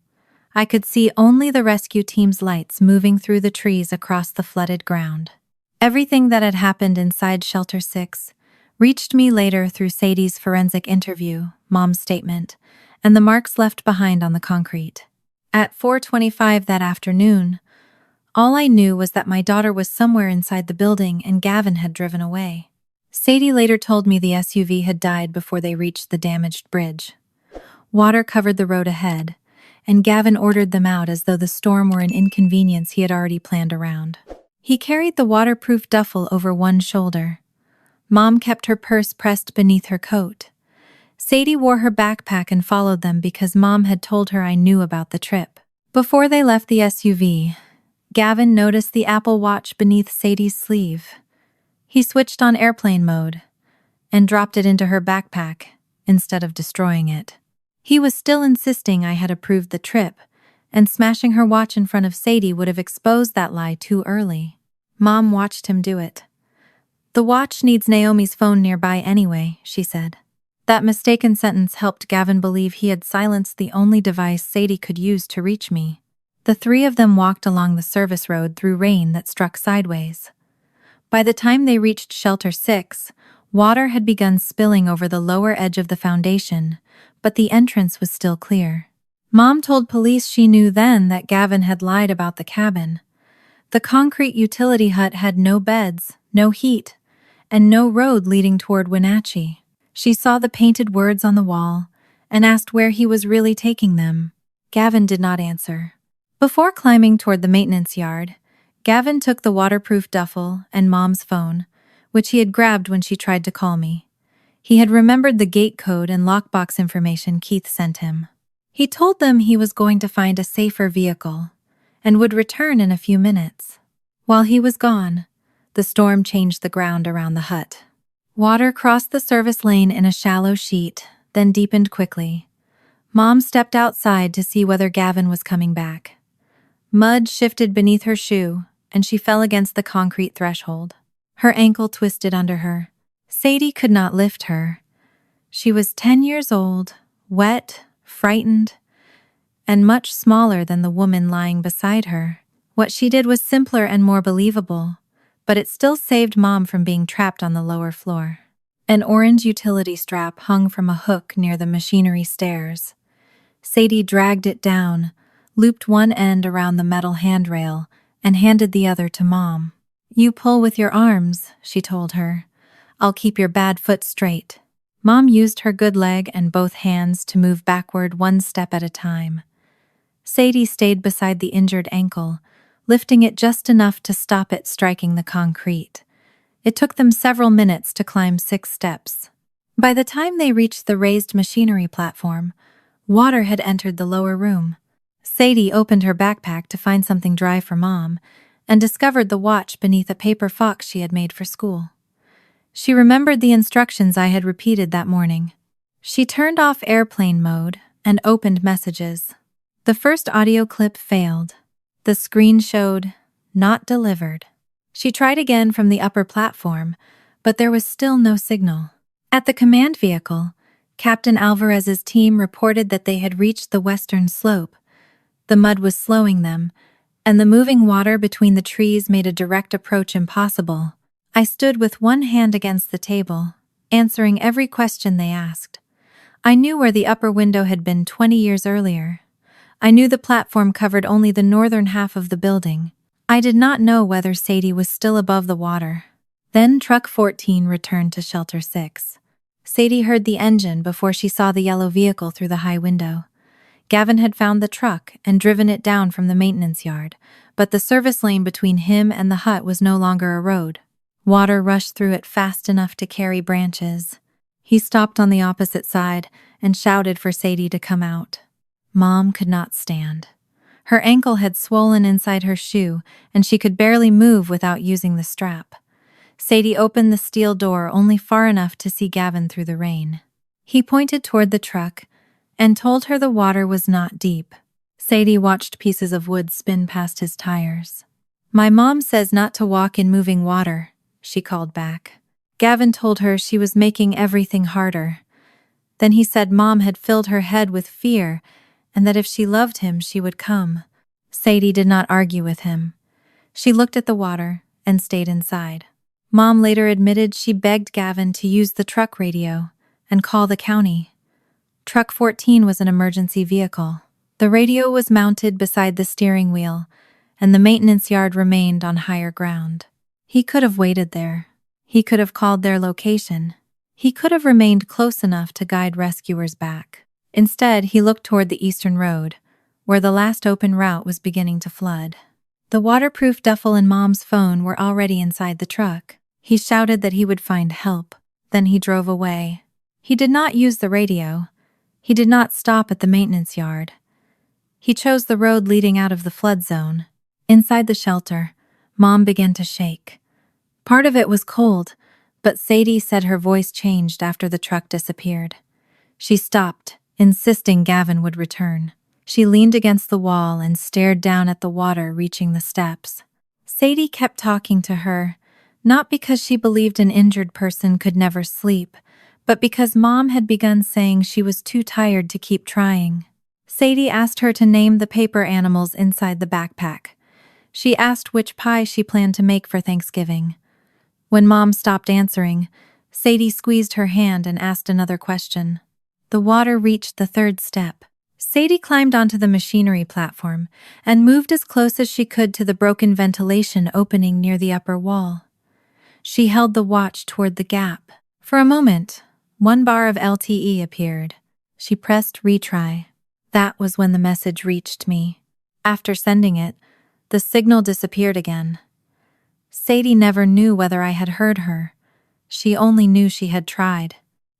I could see only the rescue team's lights moving through the trees across the flooded ground. Everything that had happened inside Shelter 6 reached me later through Sadie's forensic interview, Mom's statement, and the marks left behind on the concrete. At 4:25 that afternoon, all I knew was that my daughter was somewhere inside the building and Gavin had driven away. Sadie later told me the SUV had died before they reached the damaged bridge. Water covered the road ahead, and Gavin ordered them out as though the storm were an inconvenience he had already planned around. He carried the waterproof duffel over one shoulder. Mom kept her purse pressed beneath her coat. Sadie wore her backpack and followed them because Mom had told her I knew about the trip. Before they left the SUV, Gavin noticed the Apple Watch beneath Sadie's sleeve. He switched on airplane mode and dropped it into her backpack instead of destroying it. He was still insisting I had approved the trip, and smashing her watch in front of Sadie would have exposed that lie too early. Mom watched him do it. The watch needs Naomi's phone nearby anyway, she said. That mistaken sentence helped Gavin believe he had silenced the only device Sadie could use to reach me. The three of them walked along the service road through rain that struck sideways. By the time they reached Shelter 6, water had begun spilling over the lower edge of the foundation, but the entrance was still clear. Mom told police she knew then that Gavin had lied about the cabin. The concrete utility hut had no beds, no heat, and no road leading toward Wenatchee. She saw the painted words on the wall and asked where he was really taking them. Gavin did not answer. Before climbing toward the maintenance yard, Gavin took the waterproof duffel and Mom's phone, which he had grabbed when she tried to call me. He had remembered the gate code and lockbox information Keith sent him. He told them he was going to find a safer vehicle and would return in a few minutes. While he was gone, the storm changed the ground around the hut. Water crossed the service lane in a shallow sheet, then deepened quickly. Mom stepped outside to see whether Gavin was coming back. Mud shifted beneath her shoe, and she fell against the concrete threshold. Her ankle twisted under her. Sadie could not lift her. She was 10 years old, wet, frightened, and much smaller than the woman lying beside her. What she did was simpler and more believable, but it still saved Mom from being trapped on the lower floor. An orange utility strap hung from a hook near the machinery stairs. Sadie dragged it down, looped one end around the metal handrail, and handed the other to Mom. You pull with your arms, she told her. I'll keep your bad foot straight. Mom used her good leg and both hands to move backward one step at a time. Sadie stayed beside the injured ankle, lifting it just enough to stop it striking the concrete. It took them several minutes to climb 6 steps. By the time they reached the raised machinery platform, water had entered the lower room. Sadie opened her backpack to find something dry for Mom and discovered the watch beneath a paper fox she had made for school. She remembered the instructions I had repeated that morning. She turned off airplane mode and opened messages. The first audio clip failed. The screen showed, "Not delivered." She tried again from the upper platform, but there was still no signal. At the command vehicle, Captain Alvarez's team reported that they had reached the western slope. The mud was slowing them, and the moving water between the trees made a direct approach impossible. I stood with one hand against the table, answering every question they asked. I knew where the upper window had been 20 years earlier. I knew the platform covered only the northern half of the building. I did not know whether Sadie was still above the water. Then Truck 14 returned to Shelter 6. Sadie heard the engine before she saw the yellow vehicle through the high window. Gavin had found the truck and driven it down from the maintenance yard, but the service lane between him and the hut was no longer a road. Water rushed through it fast enough to carry branches. He stopped on the opposite side and shouted for Sadie to come out. Mom could not stand. Her ankle had swollen inside her shoe, and she could barely move without using the strap. Sadie opened the steel door only far enough to see Gavin through the rain. He pointed toward the truck and told her the water was not deep. Sadie watched pieces of wood spin past his tires. "My mom says not to walk in moving water," she called back. Gavin told her she was making everything harder. Then he said Mom had filled her head with fear and that if she loved him, she would come. Sadie did not argue with him. She looked at the water and stayed inside. Mom later admitted she begged Gavin to use the truck radio and call the county. Truck 14 was an emergency vehicle. The radio was mounted beside the steering wheel, and the maintenance yard remained on higher ground. He could have waited there. He could have called their location. He could have remained close enough to guide rescuers back. Instead, he looked toward the eastern road, where the last open route was beginning to flood. The waterproof duffel and Mom's phone were already inside the truck. He shouted that he would find help. Then he drove away. He did not use the radio. He did not stop at the maintenance yard. He chose the road leading out of the flood zone. Inside the shelter, Mom began to shake. Part of it was cold, but Sadie said her voice changed after the truck disappeared. She stopped, insisting Gavin would return. She leaned against the wall and stared down at the water reaching the steps. Sadie kept talking to her, not because she believed an injured person could never sleep, but because Mom had begun saying she was too tired to keep trying. Sadie asked her to name the paper animals inside the backpack. She asked which pie she planned to make for Thanksgiving. When Mom stopped answering, Sadie squeezed her hand and asked another question. The water reached the 3rd step. Sadie climbed onto the machinery platform and moved as close as she could to the broken ventilation opening near the upper wall. She held the watch toward the gap. For a moment, 1 bar of LTE appeared. She pressed retry. That was when the message reached me. After sending it, the signal disappeared again. Sadie never knew whether I had heard her. She only knew she had tried.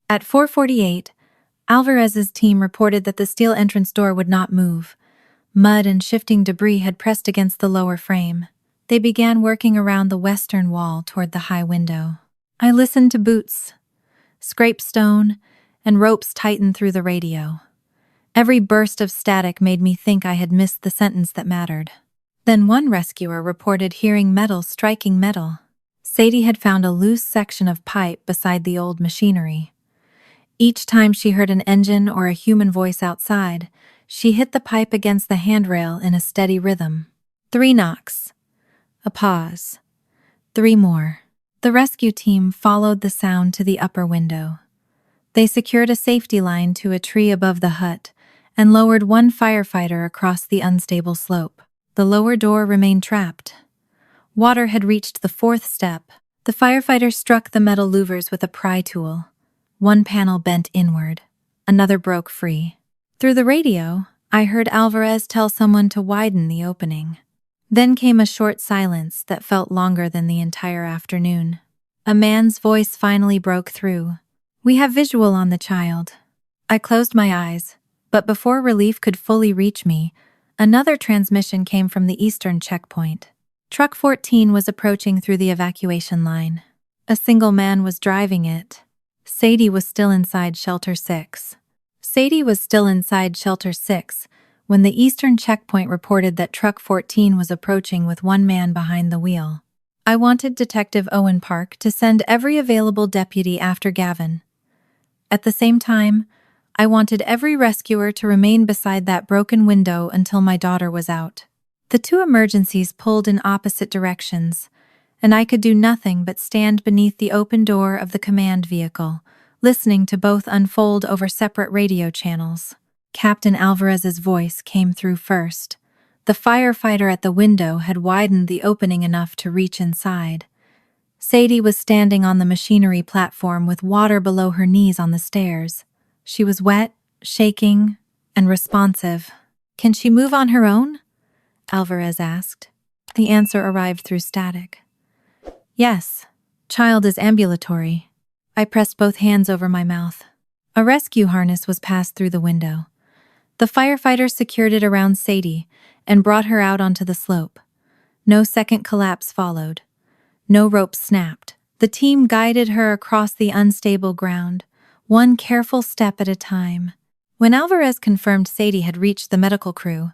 At 4:48, Alvarez's team reported that the steel entrance door would not move. Mud and shifting debris had pressed against the lower frame. They began working around the western wall toward the high window. I listened to boots, scrape stone, and ropes tighten through the radio. Every burst of static made me think I had missed the sentence that mattered. Then one rescuer reported hearing metal striking metal. Sadie had found a loose section of pipe beside the old machinery. Each time she heard an engine or a human voice outside, she hit the pipe against the handrail in a steady rhythm. 3 knocks. A pause. 3 more. The rescue team followed the sound to the upper window. They secured a safety line to a tree above the hut and lowered one firefighter across the unstable slope. The lower door remained trapped. Water had reached the 4th step. The firefighter struck the metal louvers with a pry tool. One panel bent inward, another broke free. Through the radio, I heard Alvarez tell someone to widen the opening. Then came a short silence that felt longer than the entire afternoon. A man's voice finally broke through. "We have visual on the child." I closed my eyes, but before relief could fully reach me, another transmission came from the eastern checkpoint. Truck 14 was approaching through the evacuation line. A single man was driving it. Sadie was still inside Shelter 6. When the eastern checkpoint reported that Truck 14 was approaching with one man behind the wheel. I wanted Detective Owen Park to send every available deputy after Gavin. At the same time, I wanted every rescuer to remain beside that broken window until my daughter was out. The two emergencies pulled in opposite directions, and I could do nothing but stand beneath the open door of the command vehicle, listening to both unfold over separate radio channels. Captain Alvarez's voice came through first. The firefighter at the window had widened the opening enough to reach inside. Sadie was standing on the machinery platform with water below her knees on the stairs. She was wet, shaking, and responsive. "Can she move on her own?" Alvarez asked. The answer arrived through static. "Yes, child is ambulatory." I pressed both hands over my mouth. A rescue harness was passed through the window. The firefighter secured it around Sadie and brought her out onto the slope. No second collapse followed. No rope snapped. The team guided her across the unstable ground, one careful step at a time. When Alvarez confirmed Sadie had reached the medical crew,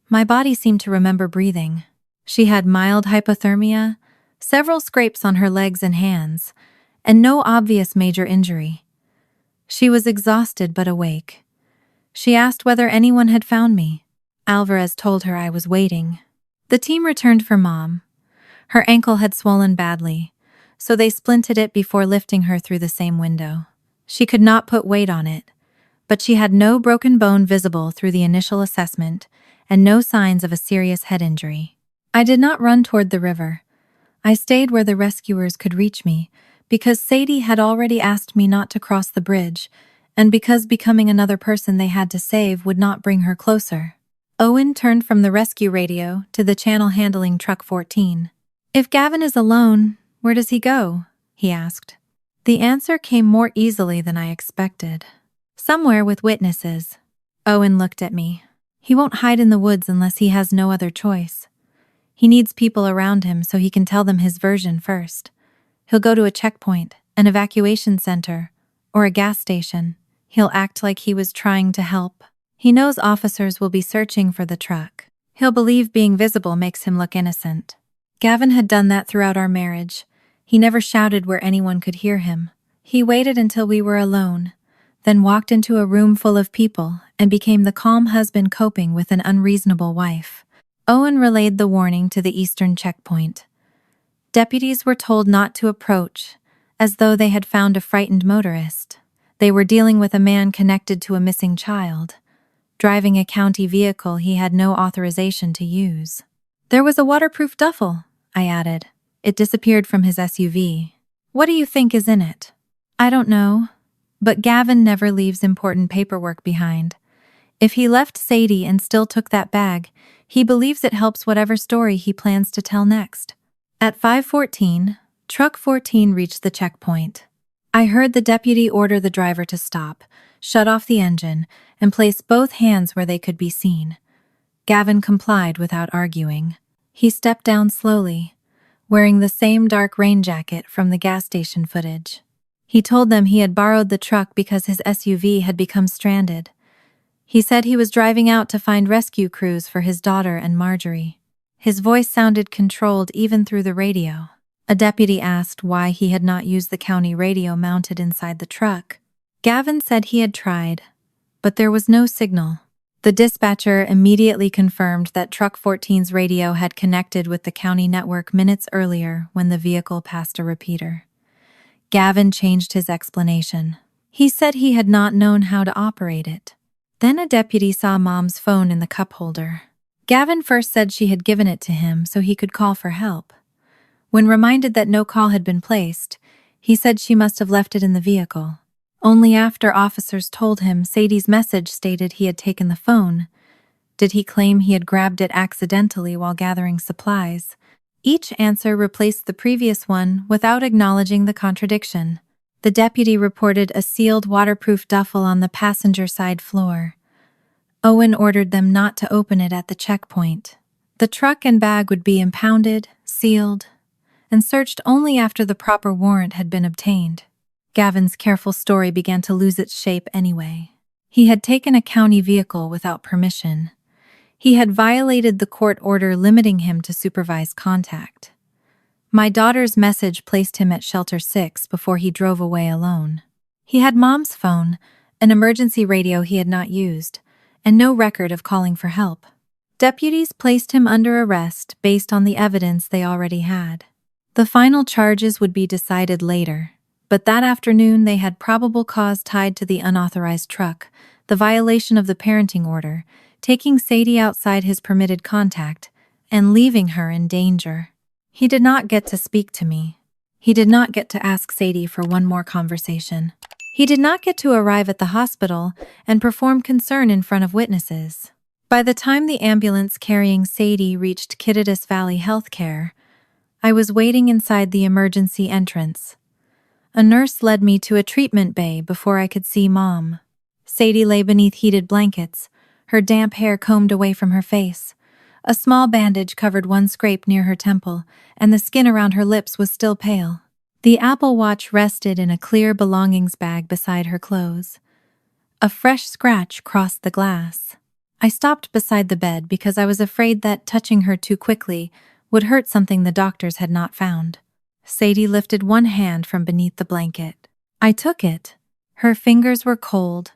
my body seemed to remember breathing. She had mild hypothermia, several scrapes on her legs and hands, and no obvious major injury. She was exhausted but awake. She asked whether anyone had found me. Alvarez told her I was waiting. The team returned for Mom. Her ankle had swollen badly, so they splinted it before lifting her through the same window. She could not put weight on it, but she had no broken bone visible through the initial assessment and no signs of a serious head injury. I did not run toward the river. I stayed where the rescuers could reach me because Sadie had already asked me not to cross the bridge, and because becoming another person they had to save would not bring her closer. Owen turned from the rescue radio to the channel handling Truck 14. "If Gavin is alone, where does he go?" he asked. The answer came more easily than I expected. "Somewhere with witnesses." Owen looked at me. "He won't hide in the woods unless he has no other choice. He needs people around him so he can tell them his version first. He'll go to a checkpoint, an evacuation center, or a gas station. He'll act like he was trying to help. He knows officers will be searching for the truck. He'll believe being visible makes him look innocent. Gavin had done that throughout our marriage. He never shouted where anyone could hear him. He waited until we were alone, then walked into a room full of people and became the calm husband coping with an unreasonable wife." Owen relayed the warning to the eastern checkpoint. Deputies were told not to approach, as though they had found a frightened motorist. They were dealing with a man connected to a missing child, driving a county vehicle he had no authorization to use. "There was a waterproof duffel," I added. "It disappeared from his SUV. What do you think is in it?" "I don't know, but Gavin never leaves important paperwork behind. If he left Sadie and still took that bag, he believes it helps whatever story he plans to tell next." At 5:14, Truck 14 reached the checkpoint. I heard the deputy order the driver to stop, shut off the engine, and place both hands where they could be seen. Gavin complied without arguing. He stepped down slowly, wearing the same dark rain jacket from the gas station footage. He told them he had borrowed the truck because his SUV had become stranded. He said he was driving out to find rescue crews for his daughter and Marjorie. His voice sounded controlled even through the radio. A deputy asked why he had not used the county radio mounted inside the truck. Gavin said he had tried, but there was no signal. The dispatcher immediately confirmed that Truck 14's radio had connected with the county network minutes earlier when the vehicle passed a repeater. Gavin changed his explanation. He said he had not known how to operate it. Then a deputy saw Mom's phone in the cup holder. Gavin first said she had given it to him so he could call for help. When reminded that no call had been placed, he said she must have left it in the vehicle. Only after officers told him Sadie's message stated he had taken the phone did he claim he had grabbed it accidentally while gathering supplies. Each answer replaced the previous one without acknowledging the contradiction. The deputy reported a sealed waterproof duffel on the passenger side floor. Owen ordered them not to open it at the checkpoint. The truck and bag would be impounded, sealed, and searched only after the proper warrant had been obtained. Gavin's careful story began to lose its shape anyway. He had taken a county vehicle without permission. He had violated the court order limiting him to supervised contact. My daughter's message placed him at Shelter 6 before he drove away alone. He had Mom's phone, an emergency radio he had not used, and no record of calling for help. Deputies placed him under arrest based on the evidence they already had. The final charges would be decided later, but that afternoon they had probable cause tied to the unauthorized truck, the violation of the parenting order, taking Sadie outside his permitted contact, and leaving her in danger. He did not get to speak to me. He did not get to ask Sadie for one more conversation. He did not get to arrive at the hospital and perform concern in front of witnesses. By the time the ambulance carrying Sadie reached Kittitas Valley Healthcare, I was waiting inside the emergency entrance. A nurse led me to a treatment bay before I could see Mom. Sadie lay beneath heated blankets, her damp hair combed away from her face. A small bandage covered one scrape near her temple, and the skin around her lips was still pale. The Apple Watch rested in a clear belongings bag beside her clothes. A fresh scratch crossed the glass. I stopped beside the bed because I was afraid that touching her too quickly would hurt something the doctors had not found. Sadie lifted one hand from beneath the blanket. I took it. Her fingers were cold,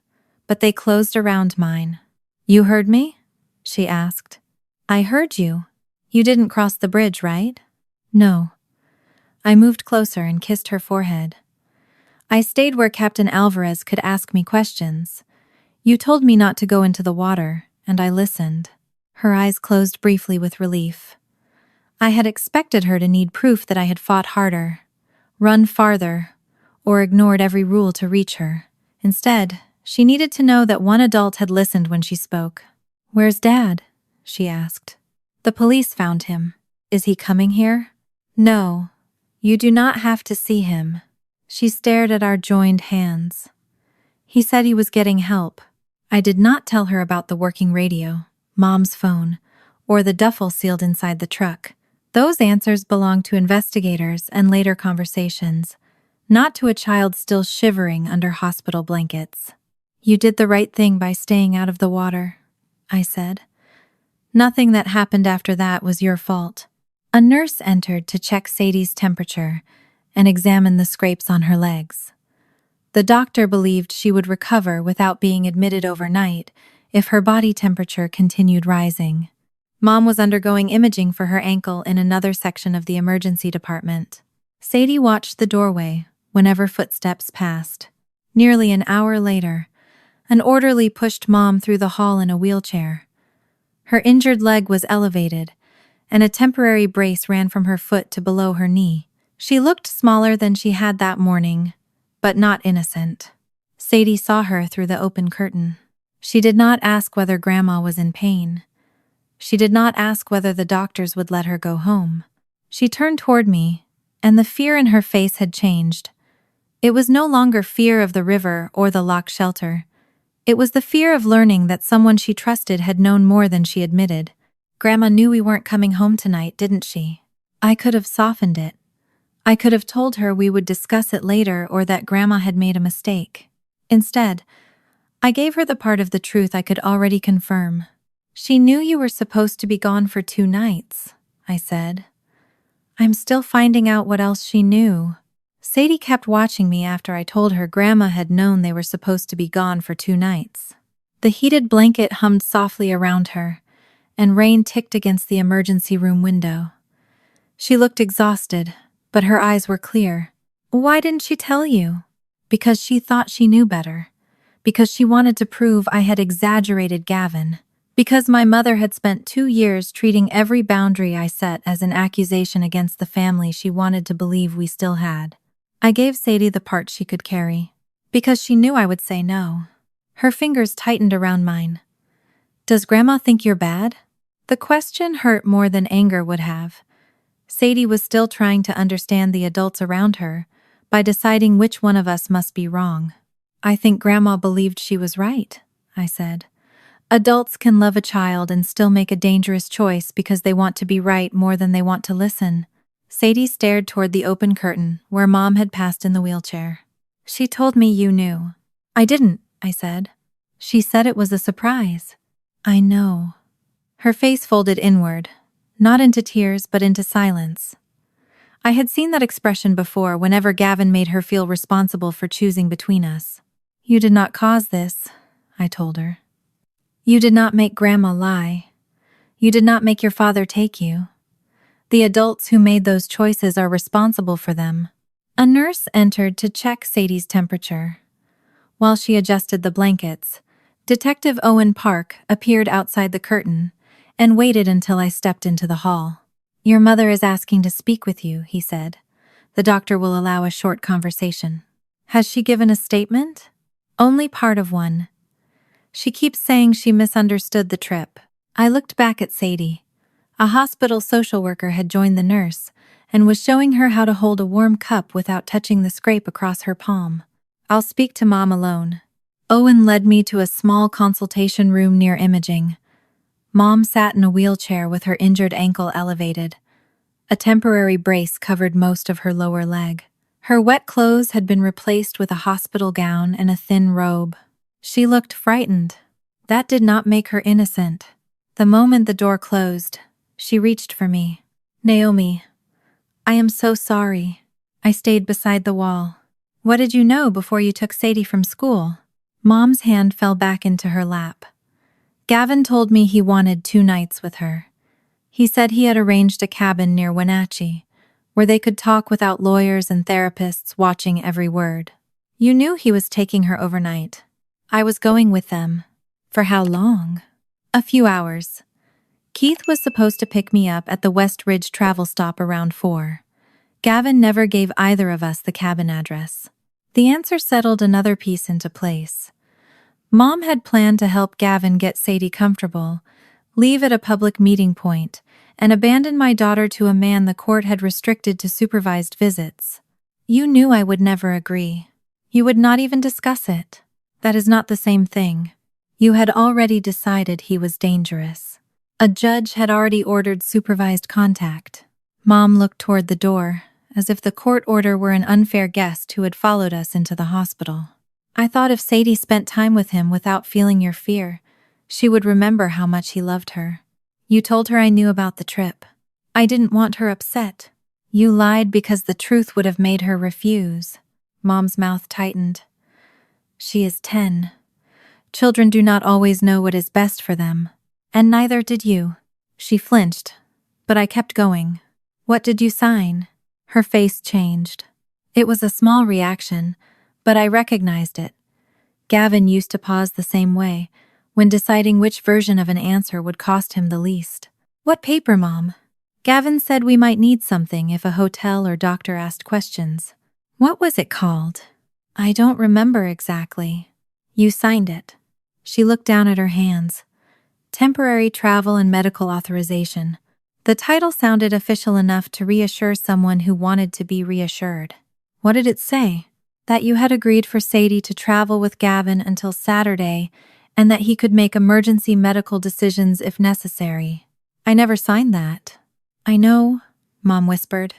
but they closed around mine. "You heard me?" she asked. "I heard you. You didn't cross the bridge, right?" "No." I moved closer and kissed her forehead. "I stayed where Captain Alvarez could ask me questions. You told me not to go into the water, and I listened." Her eyes closed briefly with relief. I had expected her to need proof that I had fought harder, run farther, or ignored every rule to reach her. Instead, she needed to know that one adult had listened when she spoke. "Where's Dad?" she asked. "The police found him. Is he coming here?" "No. You do not have to see him." She stared at our joined hands. "He said he was getting help." I did not tell her about the working radio, Mom's phone, or the duffel sealed inside the truck. Those answers belonged to investigators and later conversations, not to a child still shivering under hospital blankets. "You did the right thing by staying out of the water," I said. "Nothing that happened after that was your fault." A nurse entered to check Sadie's temperature and examine the scrapes on her legs. The doctor believed she would recover without being admitted overnight if her body temperature continued rising. Mom was undergoing imaging for her ankle in another section of the emergency department. Sadie watched the doorway whenever footsteps passed. Nearly an hour later, an orderly pushed Mom through the hall in a wheelchair. Her injured leg was elevated, and a temporary brace ran from her foot to below her knee. She looked smaller than she had that morning, but not innocent. Sadie saw her through the open curtain. She did not ask whether Grandma was in pain. She did not ask whether the doctors would let her go home. She turned toward me, and the fear in her face had changed. It was no longer fear of the river or the locked shelter. It was the fear of learning that someone she trusted had known more than she admitted. "Grandma knew we weren't coming home tonight, didn't she?" I could have softened it. I could have told her we would discuss it later or that Grandma had made a mistake. Instead, I gave her the part of the truth I could already confirm. "She knew you were supposed to be gone for 2 nights, I said. "I'm still finding out what else she knew." Sadie kept watching me after I told her Grandma had known they were supposed to be gone for 2 nights. The heated blanket hummed softly around her, and rain ticked against the emergency room window. She looked exhausted, but her eyes were clear. "Why didn't she tell you?" "Because she thought she knew better. Because she wanted to prove I had exaggerated Gavin. Because my mother had spent 2 years treating every boundary I set as an accusation against the family she wanted to believe we still had." I gave Sadie the part she could carry. Because she knew I would say no. Her fingers tightened around mine. Does Grandma think you're bad? The question hurt more than anger would have. Sadie was still trying to understand the adults around her by deciding which one of us must be wrong. I think Grandma believed she was right, I said. Adults can love a child and still make a dangerous choice because they want to be right more than they want to listen. Sadie stared toward the open curtain where Mom had passed in the wheelchair. She told me you knew. I didn't, I said. She said it was a surprise. I know. Her face folded inward, not into tears but into silence. I had seen that expression before whenever Gavin made her feel responsible for choosing between us. You did not cause this, I told her. You did not make Grandma lie. You did not make your father take you. The adults who made those choices are responsible for them. A nurse entered to check Sadie's temperature. While she adjusted the blankets, Detective Owen Park appeared outside the curtain and waited until I stepped into the hall. Your mother is asking to speak with you, he said. The doctor will allow a short conversation. Has she given a statement? Only part of one. She keeps saying she misunderstood the trip. I looked back at Sadie. A hospital social worker had joined the nurse and was showing her how to hold a warm cup without touching the scrape across her palm. I'll speak to Mom alone. Owen led me to a small consultation room near imaging. Mom sat in a wheelchair with her injured ankle elevated. A temporary brace covered most of her lower leg. Her wet clothes had been replaced with a hospital gown and a thin robe. She looked frightened. That did not make her innocent. The moment the door closed, she reached for me. Naomi, I am so sorry. I stayed beside the wall. What did you know before you took Sadie from school? Mom's hand fell back into her lap. Gavin told me he wanted 2 nights with her. He said he had arranged a cabin near Wenatchee, where they could talk without lawyers and therapists watching every word. You knew he was taking her overnight. I was going with them. For how long? A few hours. Keith was supposed to pick me up at the West Ridge travel stop around 4. Gavin never gave either of us the cabin address. The answer settled another piece into place. Mom had planned to help Gavin get Sadie comfortable, leave at a public meeting point, and abandon my daughter to a man the court had restricted to supervised visits. You knew I would never agree. You would not even discuss it. That is not the same thing. You had already decided he was dangerous. A judge had already ordered supervised contact. Mom looked toward the door, as if the court order were an unfair guest who had followed us into the hospital. I thought if Sadie spent time with him without feeling your fear, she would remember how much he loved her. You told her I knew about the trip. I didn't want her upset. You lied because the truth would have made her refuse. Mom's mouth tightened. She is 10. Children do not always know what is best for them, and neither did you. She flinched, but I kept going. What did you sign? Her face changed. It was a small reaction, but I recognized it. Gavin used to pause the same way, when deciding which version of an answer would cost him the least. What paper, Mom? Gavin said we might need something if a hotel or doctor asked questions. What was it called? I don't remember exactly. You signed it. She looked down at her hands. Temporary travel and medical authorization. The title sounded official enough to reassure someone who wanted to be reassured. What did it say? That you had agreed for Sadie to travel with Gavin until Saturday and that he could make emergency medical decisions if necessary. I never signed that. I know, Mom whispered,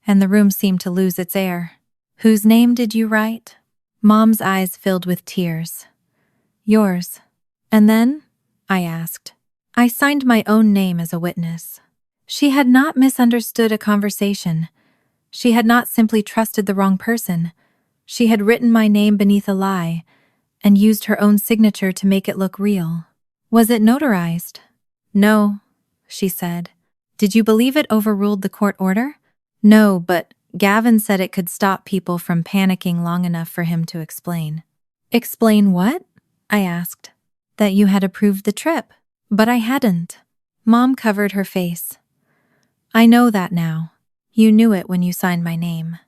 and the room seemed to lose its air. Whose name did you write? Mom's eyes filled with tears. Yours. And then? I asked. I signed my own name as a witness. She had not misunderstood a conversation. She had not simply trusted the wrong person. She had written my name beneath a lie and used her own signature to make it look real. Was it notarized? No, she said. Did you believe it overruled the court order? No, but Gavin said it could stop people from panicking long enough for him to explain. Explain what? I asked. That you had approved the trip. But I hadn't. Mom covered her face. I know that now. You knew it when you signed my name.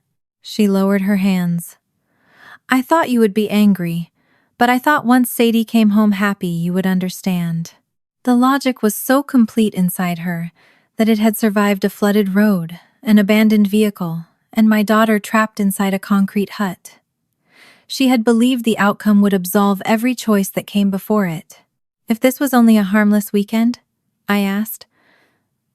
She lowered her hands. I thought you would be angry, but I thought once Sadie came home happy you would understand. The logic was so complete inside her that it had survived a flooded road, an abandoned vehicle, and my daughter trapped inside a concrete hut. She had believed the outcome would absolve every choice that came before it. If this was only a harmless weekend? I asked.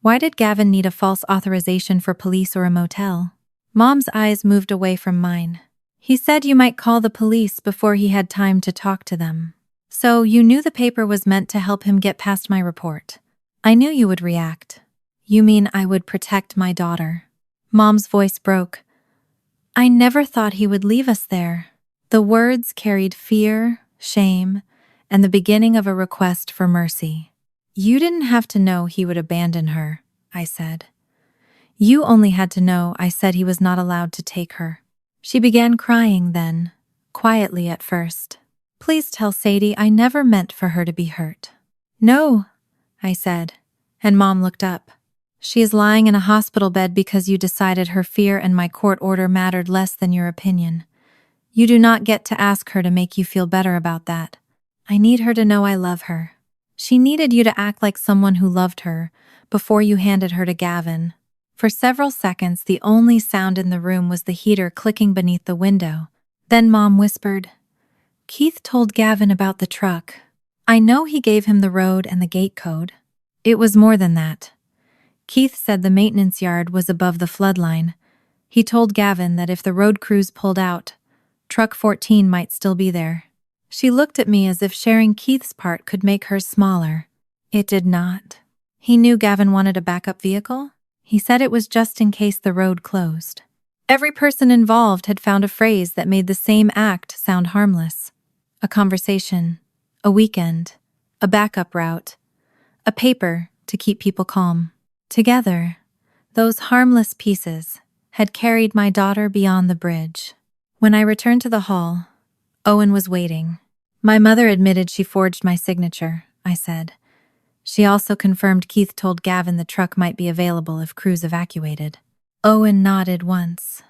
Why did Gavin need a false authorization for police or a motel? Mom's eyes moved away from mine. He said you might call the police before he had time to talk to them. So you knew the paper was meant to help him get past my report. I knew you would react. You mean I would protect my daughter? Mom's voice broke. I never thought he would leave us there. The words carried fear, shame, and the beginning of a request for mercy. You didn't have to know he would abandon her, I said. You only had to know I said he was not allowed to take her. She began crying then, quietly at first. Please tell Sadie I never meant for her to be hurt. No, I said, and Mom looked up. She is lying in a hospital bed because you decided her fear and my court order mattered less than your opinion. You do not get to ask her to make you feel better about that. I need her to know I love her. She needed you to act like someone who loved her before you handed her to Gavin. For several seconds, the only sound in the room was the heater clicking beneath the window. Then Mom whispered, Keith told Gavin about the truck. I know he gave him the road and the gate code. It was more than that. Keith said the maintenance yard was above the floodline. He told Gavin that if the road crews pulled out, truck 14 might still be there. She looked at me as if sharing Keith's part could make hers smaller. It did not. He knew Gavin wanted a backup vehicle. He said it was just in case the road closed. Every person involved had found a phrase that made the same act sound harmless. A conversation, a weekend, a backup route, a paper to keep people calm. Together, those harmless pieces had carried my daughter beyond the bridge. When I returned to the hall, Owen was waiting. My mother admitted she forged my signature, I said. She also confirmed Keith told Gavin the truck might be available if crews evacuated. Owen nodded once.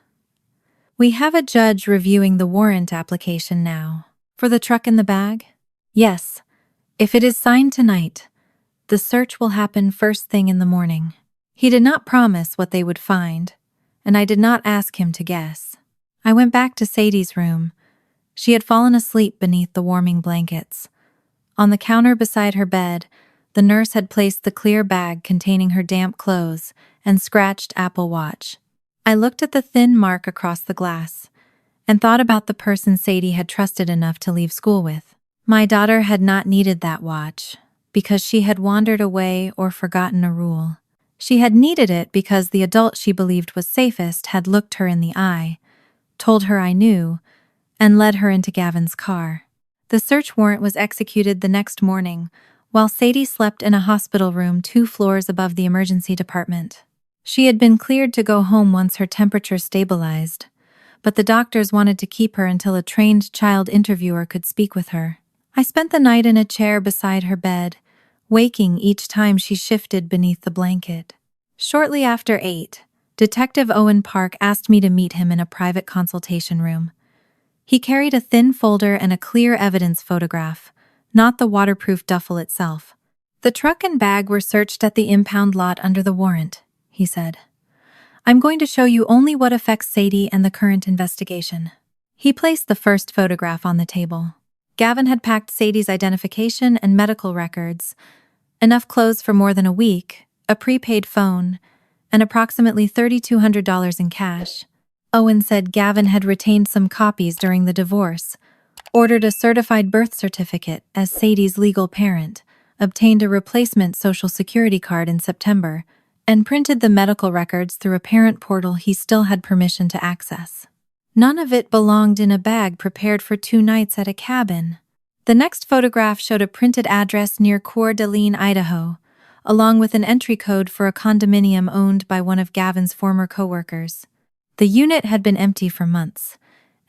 We have a judge reviewing the warrant application now. For the truck in the bag? Yes. If it is signed tonight, the search will happen first thing in the morning. He did not promise what they would find, and I did not ask him to guess. I went back to Sadie's room. She had fallen asleep beneath the warming blankets. On the counter beside her bed, the nurse had placed the clear bag containing her damp clothes and scratched Apple Watch. I looked at the thin mark across the glass and thought about the person Sadie had trusted enough to leave school with. My daughter had not needed that watch because she had wandered away or forgotten a rule. She had needed it because the adult she believed was safest had looked her in the eye, told her I knew, and led her into Gavin's car. The search warrant was executed the next morning, while Sadie slept in a hospital room 2 floors above the emergency department. She had been cleared to go home once her temperature stabilized, but the doctors wanted to keep her until a trained child interviewer could speak with her. I spent the night in a chair beside her bed, waking each time she shifted beneath the blanket. Shortly after 8, Detective Owen Park asked me to meet him in a private consultation room. He carried a thin folder and a clear evidence photograph, not the waterproof duffel itself. The truck and bag were searched at the impound lot under the warrant, he said. I'm going to show you only what affects Sadie and the current investigation. He placed the first photograph on the table. Gavin had packed Sadie's identification and medical records, enough clothes for more than a week, a prepaid phone, and approximately $3,200 in cash. Owen said Gavin had retained some copies during the divorce, ordered a certified birth certificate as Sadie's legal parent, obtained a replacement Social Security card in September, and printed the medical records through a parent portal he still had permission to access. None of it belonged in a bag prepared for 2 nights at a cabin. The next photograph showed a printed address near Coeur d'Alene, Idaho, along with an entry code for a condominium owned by one of Gavin's former coworkers. The unit had been empty for months,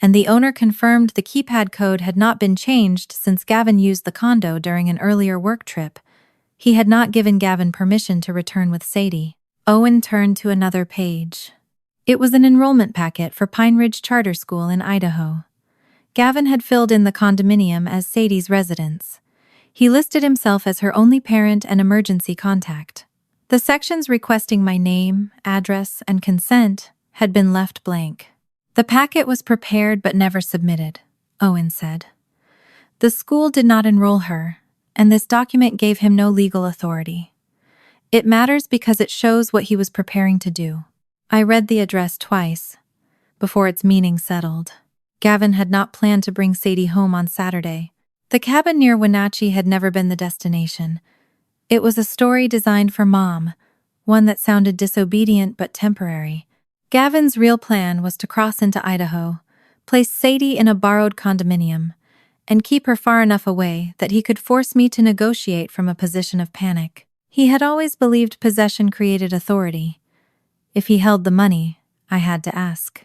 and the owner confirmed the keypad code had not been changed since Gavin used the condo during an earlier work trip. He had not given Gavin permission to return with Sadie. Owen turned to another page. It was an enrollment packet for Pine Ridge Charter School in Idaho. Gavin had filled in the condominium as Sadie's residence. He listed himself as her only parent and emergency contact. The sections requesting my name, address, and consent had been left blank. The packet was prepared but never submitted, Owen said. The school did not enroll her, and this document gave him no legal authority. It matters because it shows what he was preparing to do. I read the address twice, before its meaning settled. Gavin had not planned to bring Sadie home on Saturday. The cabin near Wenatchee had never been the destination. It was a story designed for Mom, one that sounded disobedient but temporary. Gavin's real plan was to cross into Idaho, place Sadie in a borrowed condominium, and keep her far enough away that he could force me to negotiate from a position of panic. He had always believed possession created authority. If he held the money, I had to ask.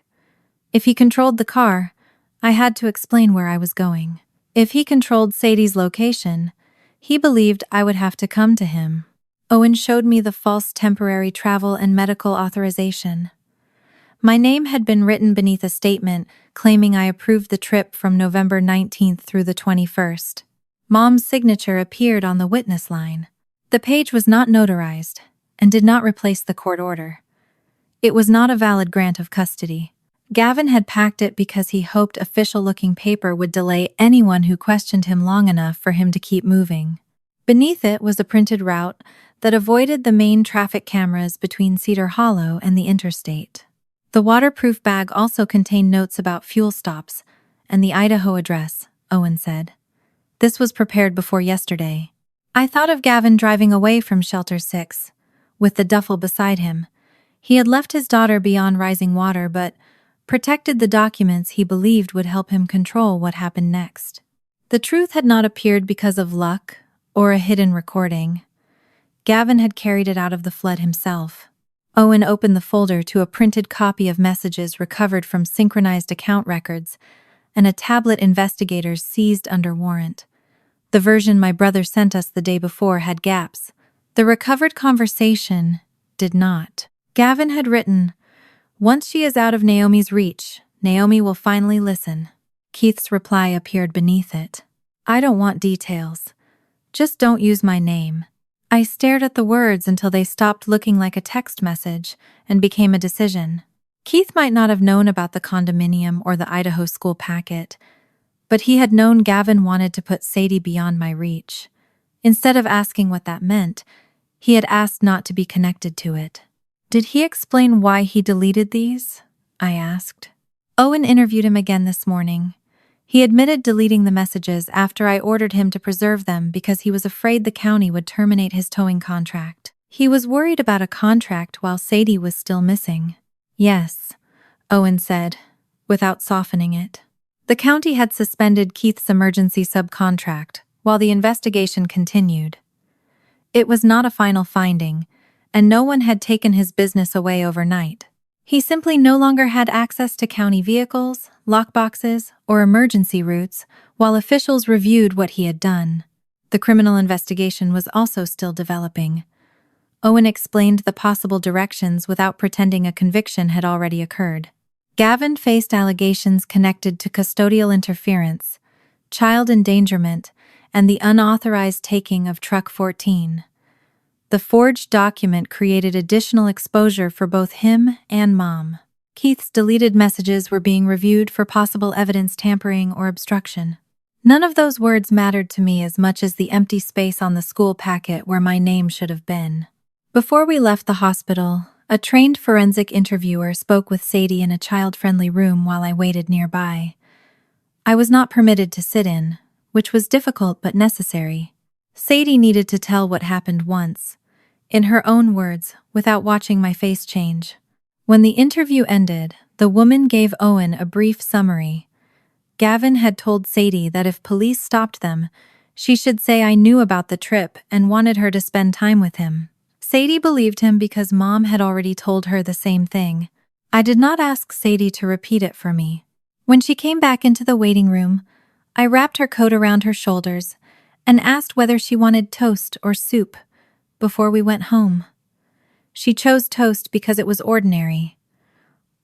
If he controlled the car, I had to explain where I was going. If he controlled Sadie's location, he believed I would have to come to him. Owen showed me the false temporary travel and medical authorization. My name had been written beneath a statement claiming I approved the trip from November 19th through the 21st. Mom's signature appeared on the witness line. The page was not notarized and did not replace the court order. It was not a valid grant of custody. Gavin had packed it because he hoped official-looking paper would delay anyone who questioned him long enough for him to keep moving. Beneath it was a printed route that avoided the main traffic cameras between Cedar Hollow and the interstate. The waterproof bag also contained notes about fuel stops and the Idaho address, Owen said. This was prepared before yesterday. I thought of Gavin driving away from Shelter 6, with the duffel beside him. He had left his daughter beyond rising water, but protected the documents he believed would help him control what happened next. The truth had not appeared because of luck or a hidden recording. Gavin had carried it out of the flood himself. Owen opened the folder to a printed copy of messages recovered from synchronized account records and a tablet investigators seized under warrant. The version my brother sent us the day before had gaps. The recovered conversation did not. Gavin had written, "Once she is out of Naomi's reach, Naomi will finally listen." Keith's reply appeared beneath it. "I don't want details. Just don't use my name." I stared at the words until they stopped looking like a text message and became a decision. Keith might not have known about the condominium or the Idaho school packet, but he had known Gavin wanted to put Sadie beyond my reach. Instead of asking what that meant, he had asked not to be connected to it. "Did he explain why he deleted these?" I asked. Owen interviewed him again this morning. He admitted deleting the messages after I ordered him to preserve them because he was afraid the county would terminate his towing contract. He was worried about a contract while Sadie was still missing. "Yes," Owen said, without softening it. The county had suspended Keith's emergency subcontract while the investigation continued. It was not a final finding, and no one had taken his business away overnight. He simply no longer had access to county vehicles, lockboxes, or emergency routes while officials reviewed what he had done. The criminal investigation was also still developing. Owen explained the possible directions without pretending a conviction had already occurred. Gavin faced allegations connected to custodial interference, child endangerment, and the unauthorized taking of Truck 14. The forged document created additional exposure for both him and Mom. Keith's deleted messages were being reviewed for possible evidence tampering or obstruction. None of those words mattered to me as much as the empty space on the school packet where my name should have been. Before we left the hospital, a trained forensic interviewer spoke with Sadie in a child-friendly room while I waited nearby. I was not permitted to sit in, which was difficult but necessary. Sadie needed to tell what happened once, in her own words, without watching my face change. When the interview ended, the woman gave Owen a brief summary. Gavin had told Sadie that if police stopped them, she should say I knew about the trip and wanted her to spend time with him. Sadie believed him because Mom had already told her the same thing. I did not ask Sadie to repeat it for me. When she came back into the waiting room, I wrapped her coat around her shoulders and asked whether she wanted toast or soup before we went home. She chose toast because it was ordinary.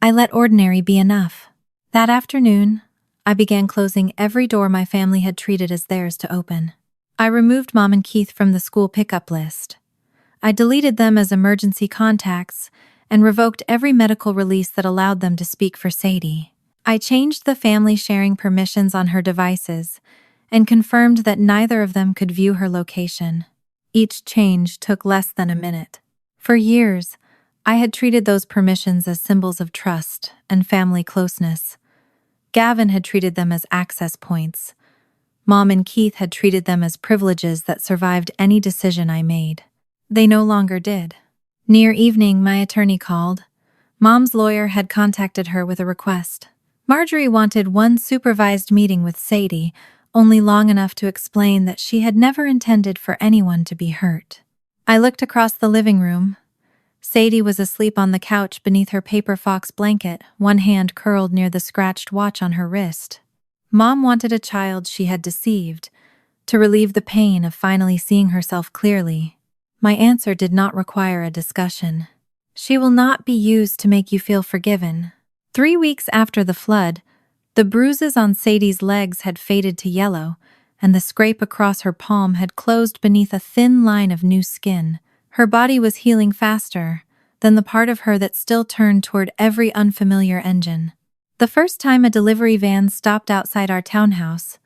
I let ordinary be enough. That afternoon, I began closing every door my family had treated as theirs to open. I removed Mom and Keith from the school pickup list. I deleted them as emergency contacts and revoked every medical release that allowed them to speak for Sadie. I changed the family sharing permissions on her devices and confirmed that neither of them could view her location. Each change took less than a minute. For years, I had treated those permissions as symbols of trust and family closeness. Gavin had treated them as access points. Mom and Keith had treated them as privileges that survived any decision I made. They no longer did. Near evening, my attorney called. Mom's lawyer had contacted her with a request. Marjorie wanted one supervised meeting with Sadie, only long enough to explain that she had never intended for anyone to be hurt. I looked across the living room. Sadie was asleep on the couch beneath her paper fox blanket, one hand curled near the scratched watch on her wrist. Mom wanted a child she had deceived, to relieve the pain of finally seeing herself clearly. My answer did not require a discussion. She will not be used to make you feel forgiven. 3 weeks after the flood, the bruises on Sadie's legs had faded to yellow, and the scrape across her palm had closed beneath a thin line of new skin. Her body was healing faster than the part of her that still turned toward every unfamiliar engine. The first time a delivery van stopped outside our townhouse,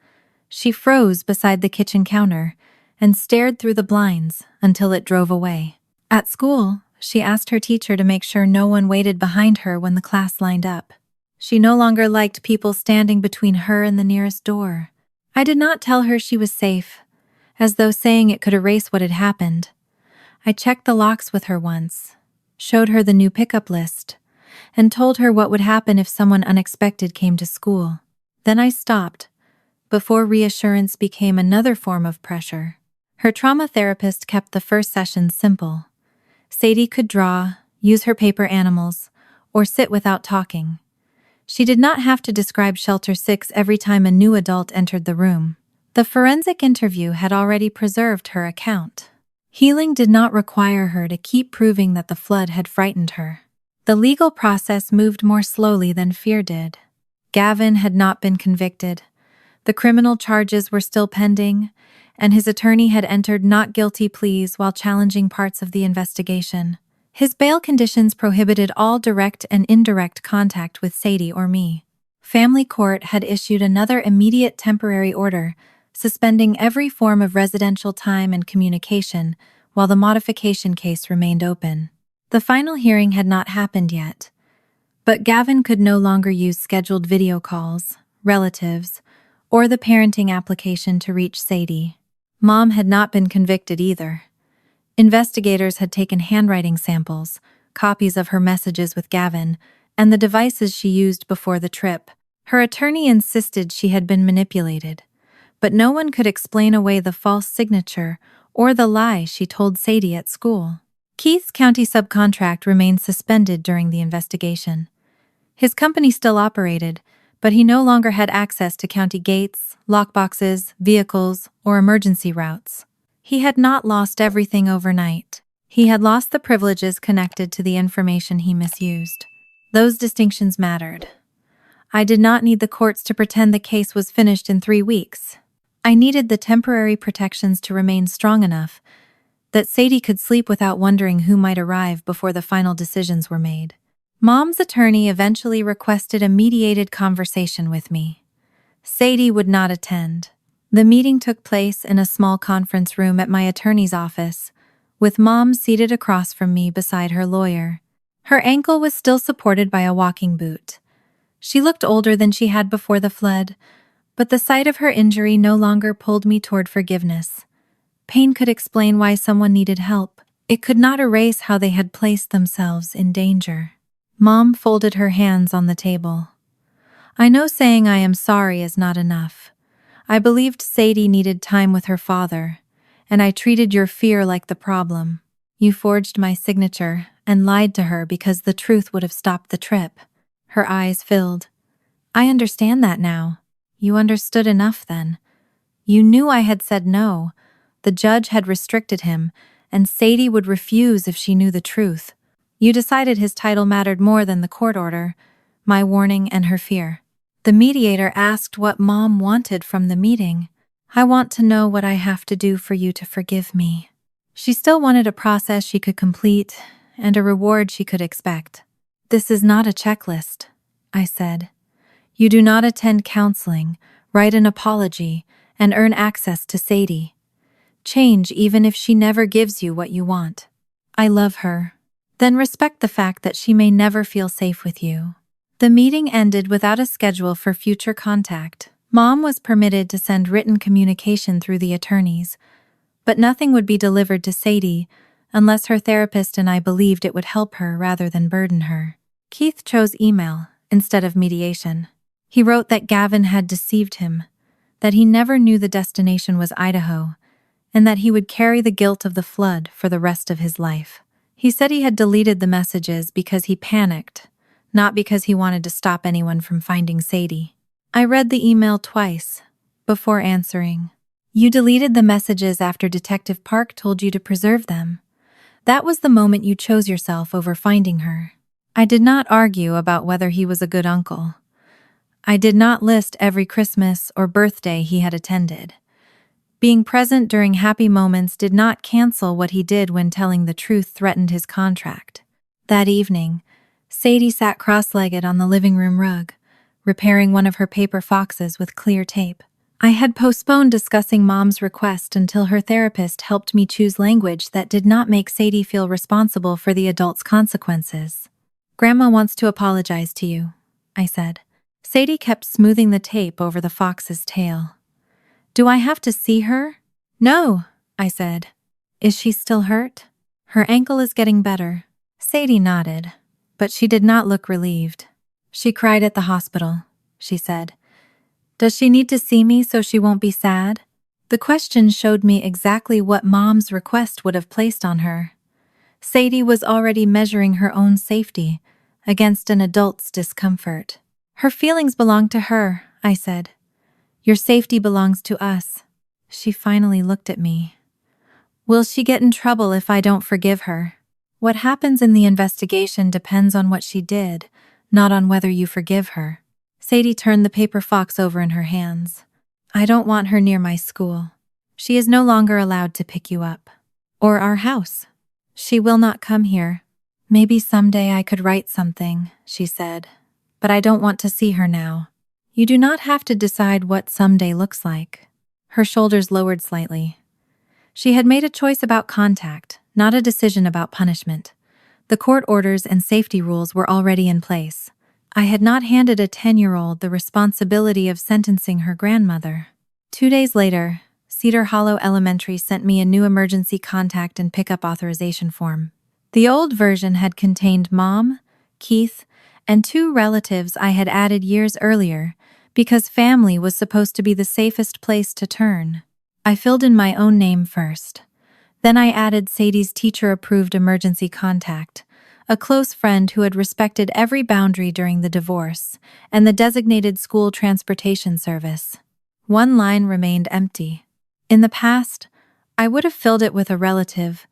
she froze beside the kitchen counter and stared through the blinds until it drove away. At school, she asked her teacher to make sure no one waited behind her when the class lined up. She no longer liked people standing between her and the nearest door. I did not tell her she was safe, as though saying it could erase what had happened. I checked the locks with her once, showed her the new pickup list, and told her what would happen if someone unexpected came to school. Then I stopped, before reassurance became another form of pressure. Her trauma therapist kept the first session simple. Sadie could draw, use her paper animals, or sit without talking. She did not have to describe Shelter 6 every time a new adult entered the room. The forensic interview had already preserved her account. Healing did not require her to keep proving that the flood had frightened her. The legal process moved more slowly than fear did. Gavin had not been convicted. The criminal charges were still pending, and his attorney had entered not guilty pleas while challenging parts of the investigation. His bail conditions prohibited all direct and indirect contact with Sadie or me. Family court had issued another immediate temporary order, suspending every form of residential time and communication while the modification case remained open. The final hearing had not happened yet, but Gavin could no longer use scheduled video calls, relatives, or the parenting application to reach Sadie. Mom had not been convicted either. Investigators had taken handwriting samples, copies of her messages with Gavin, and the devices she used before the trip. Her attorney insisted she had been manipulated, but no one could explain away the false signature or the lie she told Sadie at school. Keith's county subcontract remained suspended during the investigation. His company still operated, but he no longer had access to county gates, lockboxes, vehicles, or emergency routes. He had not lost everything overnight. He had lost the privileges connected to the information he misused. Those distinctions mattered. I did not need the courts to pretend the case was finished in 3 weeks. I needed the temporary protections to remain strong enough that Sadie could sleep without wondering who might arrive before the final decisions were made. Mom's attorney eventually requested a mediated conversation with me. Sadie would not attend. The meeting took place in a small conference room at my attorney's office, with Mom seated across from me beside her lawyer. Her ankle was still supported by a walking boot. She looked older than she had before the flood, but the sight of her injury no longer pulled me toward forgiveness. Pain could explain why someone needed help. It could not erase how they had placed themselves in danger. Mom folded her hands on the table. I know saying I am sorry is not enough. I believed Sadie needed time with her father, and I treated your fear like the problem. You forged my signature and lied to her because the truth would have stopped the trip. Her eyes filled. I understand that now. You understood enough then. You knew I had said no. The judge had restricted him, and Sadie would refuse if she knew the truth. You decided his title mattered more than the court order, my warning and her fear. The mediator asked what Mom wanted from the meeting. I want to know what I have to do for you to forgive me. She still wanted a process she could complete and a reward she could expect. This is not a checklist, I said. You do not attend counseling, write an apology, and earn access to Sadie. Change even if she never gives you what you want. I love her. Then respect the fact that she may never feel safe with you. The meeting ended without a schedule for future contact. Mom was permitted to send written communication through the attorneys, but nothing would be delivered to Sadie unless her therapist and I believed it would help her rather than burden her. Keith chose email instead of mediation. He wrote that Gavin had deceived him, that he never knew the destination was Idaho, and that he would carry the guilt of the flood for the rest of his life. He said he had deleted the messages because he panicked, not because he wanted to stop anyone from finding Sadie. I read the email twice before answering. You deleted the messages after Detective Park told you to preserve them. That was the moment you chose yourself over finding her. I did not argue about whether he was a good uncle. I did not list every Christmas or birthday he had attended. Being present during happy moments did not cancel what he did when telling the truth threatened his contract. That evening, Sadie sat cross-legged on the living room rug, repairing one of her paper foxes with clear tape. I had postponed discussing Mom's request until her therapist helped me choose language that did not make Sadie feel responsible for the adult's consequences. Grandma wants to apologize to you, I said. Sadie kept smoothing the tape over the fox's tail. Do I have to see her? No, I said. Is she still hurt? Her ankle is getting better. Sadie nodded, but she did not look relieved. She cried at the hospital, she said. Does she need to see me so she won't be sad? The question showed me exactly what Mom's request would have placed on her. Sadie was already measuring her own safety against an adult's discomfort. Her feelings belong to her, I said. Your safety belongs to us. She finally looked at me. Will she get in trouble if I don't forgive her? What happens in the investigation depends on what she did, not on whether you forgive her. Sadie turned the paper fox over in her hands. I don't want her near my school. She is no longer allowed to pick you up. Or our house. She will not come here. Maybe someday I could write something, she said. But I don't want to see her now. You do not have to decide what someday looks like. Her shoulders lowered slightly. She had made a choice about contact, not a decision about punishment. The court orders and safety rules were already in place. I had not handed a 10-year-old the responsibility of sentencing her grandmother. 2 days later, Cedar Hollow Elementary sent me a new emergency contact and pickup authorization form. The old version had contained Mom, Keith, and 2 relatives I had added years earlier, because family was supposed to be the safest place to turn. I filled in my own name first. Then I added Sadie's teacher-approved emergency contact, a close friend who had respected every boundary during the divorce, and the designated school transportation service. 1 line remained empty. In the past, I would have filled it with a relative,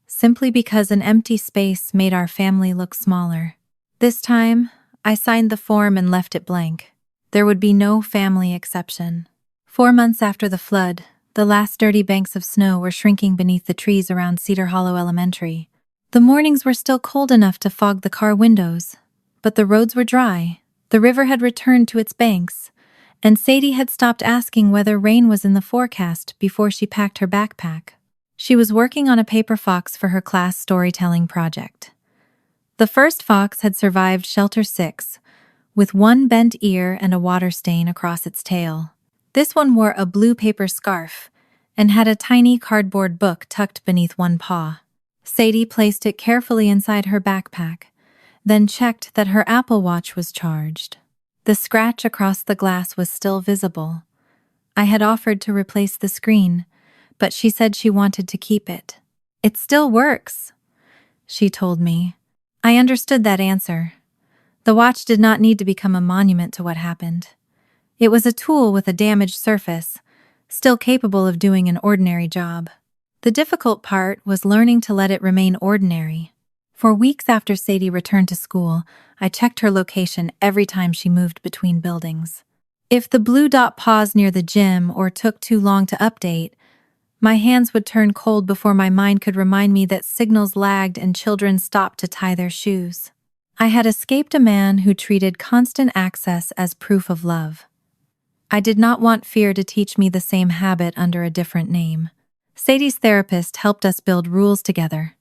simply because an empty space made our family look smaller. This time, I signed the form and left it blank. There would be no family exception. 4 months after the flood, the last dirty banks of snow were shrinking beneath the trees around Cedar Hollow Elementary. The mornings were still cold enough to fog the car windows, but the roads were dry, the river had returned to its banks, and Sadie had stopped asking whether rain was in the forecast before she packed her backpack. She was working on a paper fox for her class storytelling project. The first fox had survived Shelter 6, with 1 bent ear and a water stain across its tail. This one wore a blue paper scarf and had a tiny cardboard book tucked beneath one paw. Sadie placed it carefully inside her backpack, then checked that her Apple Watch was charged. The scratch across the glass was still visible. I had offered to replace the screen, but she said she wanted to keep it. "It still works," she told me. I understood that answer. The watch did not need to become a monument to what happened. It was a tool with a damaged surface, still capable of doing an ordinary job. The difficult part was learning to let it remain ordinary. For weeks after Sadie returned to school, I checked her location every time she moved between buildings. If the blue dot paused near the gym or took too long to update, my hands would turn cold before my mind could remind me that signals lagged and children stopped to tie their shoes. I had escaped a man who treated constant access as proof of love. I did not want fear to teach me the same habit under a different name. Sadie's therapist helped us build rules together.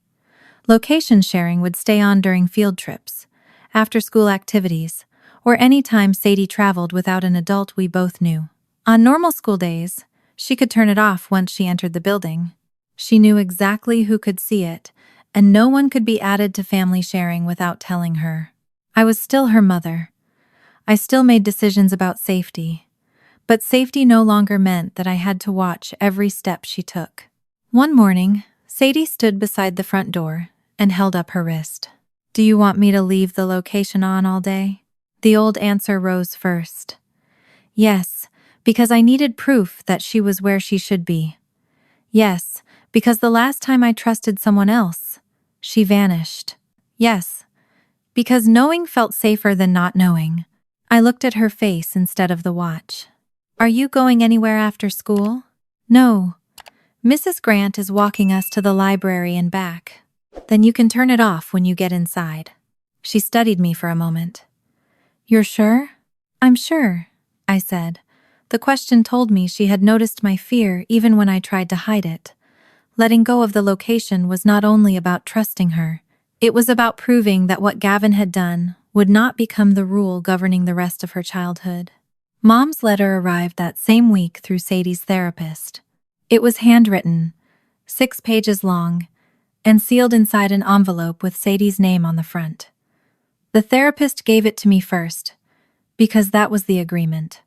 Location sharing would stay on during field trips, after-school activities, or any time Sadie traveled without an adult we both knew. On normal school days, she could turn it off once she entered the building. She knew exactly who could see it, and no one could be added to family sharing without telling her. I was still her mother. I still made decisions about safety, but safety no longer meant that I had to watch every step she took. One morning, Sadie stood beside the front door and held up her wrist. "Do you want me to leave the location on all day?" The old answer rose first. Yes, because I needed proof that she was where she should be. Yes, because the last time I trusted someone else, she vanished. Yes, because knowing felt safer than not knowing. I looked at her face instead of the watch. "Are you going anywhere after school?" "No. Mrs. Grant is walking us to the library and back." "Then you can turn it off when you get inside." She studied me for a moment. "You're sure?" "I'm sure," I said. The question told me she had noticed my fear even when I tried to hide it. Letting go of the location was not only about trusting her, it was about proving that what Gavin had done would not become the rule governing the rest of her childhood. Mom's letter arrived that same week through Sadie's therapist. It was handwritten, 6 pages long, and sealed inside an envelope with Sadie's name on the front. The therapist gave it to me first, because that was the agreement.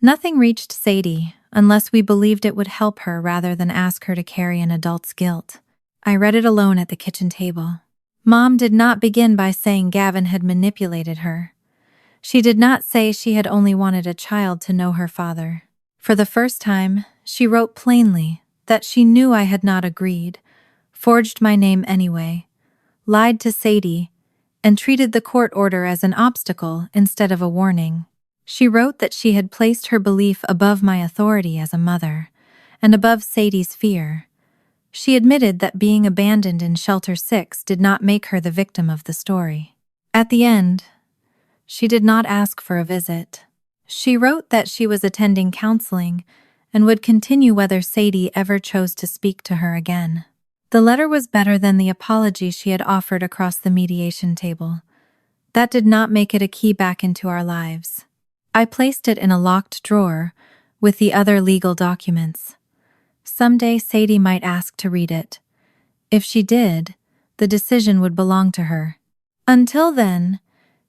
Nothing reached Sadie unless we believed it would help her rather than ask her to carry an adult's guilt. I read it alone at the kitchen table. Mom did not begin by saying Gavin had manipulated her. She did not say she had only wanted a child to know her father. For the first time, she wrote plainly that she knew I had not agreed, forged my name anyway, lied to Sadie, and treated the court order as an obstacle instead of a warning. She wrote that she had placed her belief above my authority as a mother, and above Sadie's fear. She admitted that being abandoned in Shelter 6 did not make her the victim of the story. At the end, she did not ask for a visit. She wrote that she was attending counseling and would continue whether Sadie ever chose to speak to her again. The letter was better than the apology she had offered across the mediation table. That did not make it a key back into our lives. I placed it in a locked drawer with the other legal documents. Someday Sadie might ask to read it. If she did, the decision would belong to her. Until then,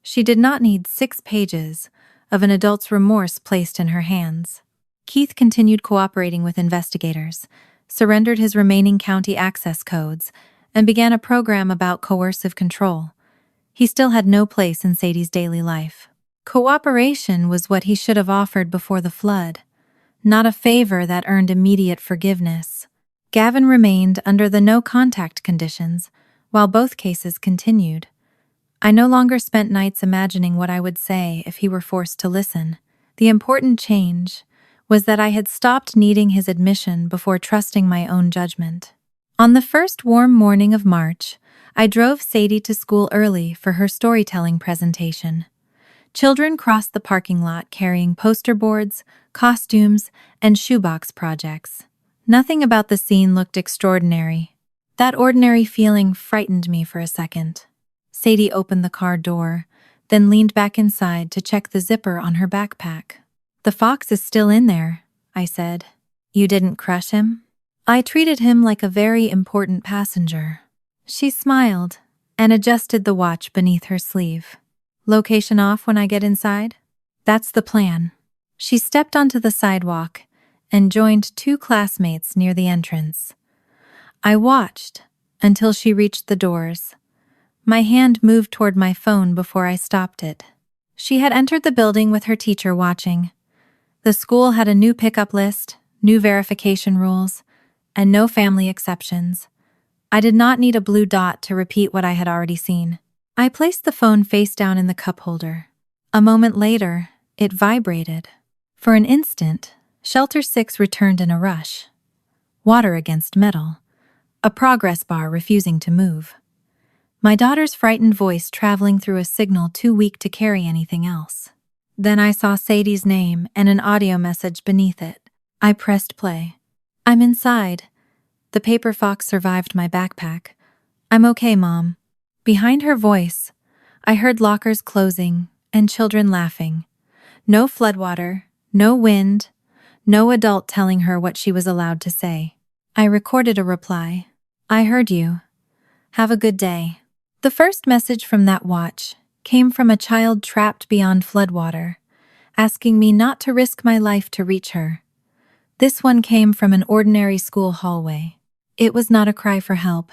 she did not need 6 pages of an adult's remorse placed in her hands. Keith continued cooperating with investigators, surrendered his remaining county access codes, and began a program about coercive control. He still had no place in Sadie's daily life. Cooperation was what he should have offered before the flood, not a favor that earned immediate forgiveness. Gavin remained under the no-contact conditions, while both cases continued. I no longer spent nights imagining what I would say if he were forced to listen. The important change was that I had stopped needing his admission before trusting my own judgment. On the first warm morning of March, I drove Sadie to school early for her storytelling presentation. Children crossed the parking lot carrying poster boards, costumes, and shoebox projects. Nothing about the scene looked extraordinary. That ordinary feeling frightened me for a second. Sadie opened the car door, then leaned back inside to check the zipper on her backpack. "The fox is still in there," I said. "You didn't crush him?" "I treated him like a very important passenger." She smiled and adjusted the watch beneath her sleeve. "Location off when I get inside?" "That's the plan." She stepped onto the sidewalk and joined 2 classmates near the entrance. I watched until she reached the doors. My hand moved toward my phone before I stopped it. She had entered the building with her teacher watching. The school had a new pickup list, new verification rules, and no family exceptions. I did not need a blue dot to repeat what I had already seen. I placed the phone face down in the cup holder. A moment later, it vibrated. For an instant, Shelter 6 returned in a rush. Water against metal. A progress bar refusing to move. My daughter's frightened voice traveling through a signal too weak to carry anything else. Then I saw Sadie's name and an audio message beneath it. I pressed play. I'm inside. The paper fox survived my backpack. I'm okay, Mom. Behind her voice, I heard lockers closing and children laughing. No floodwater, no wind, no adult telling her what she was allowed to say. I recorded a reply. I heard you. Have a good day. The first message from that watch came from a child trapped beyond floodwater, asking me not to risk my life to reach her. This one came from an ordinary school hallway. It was not a cry for help.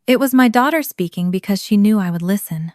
It was my daughter speaking because she knew I would listen.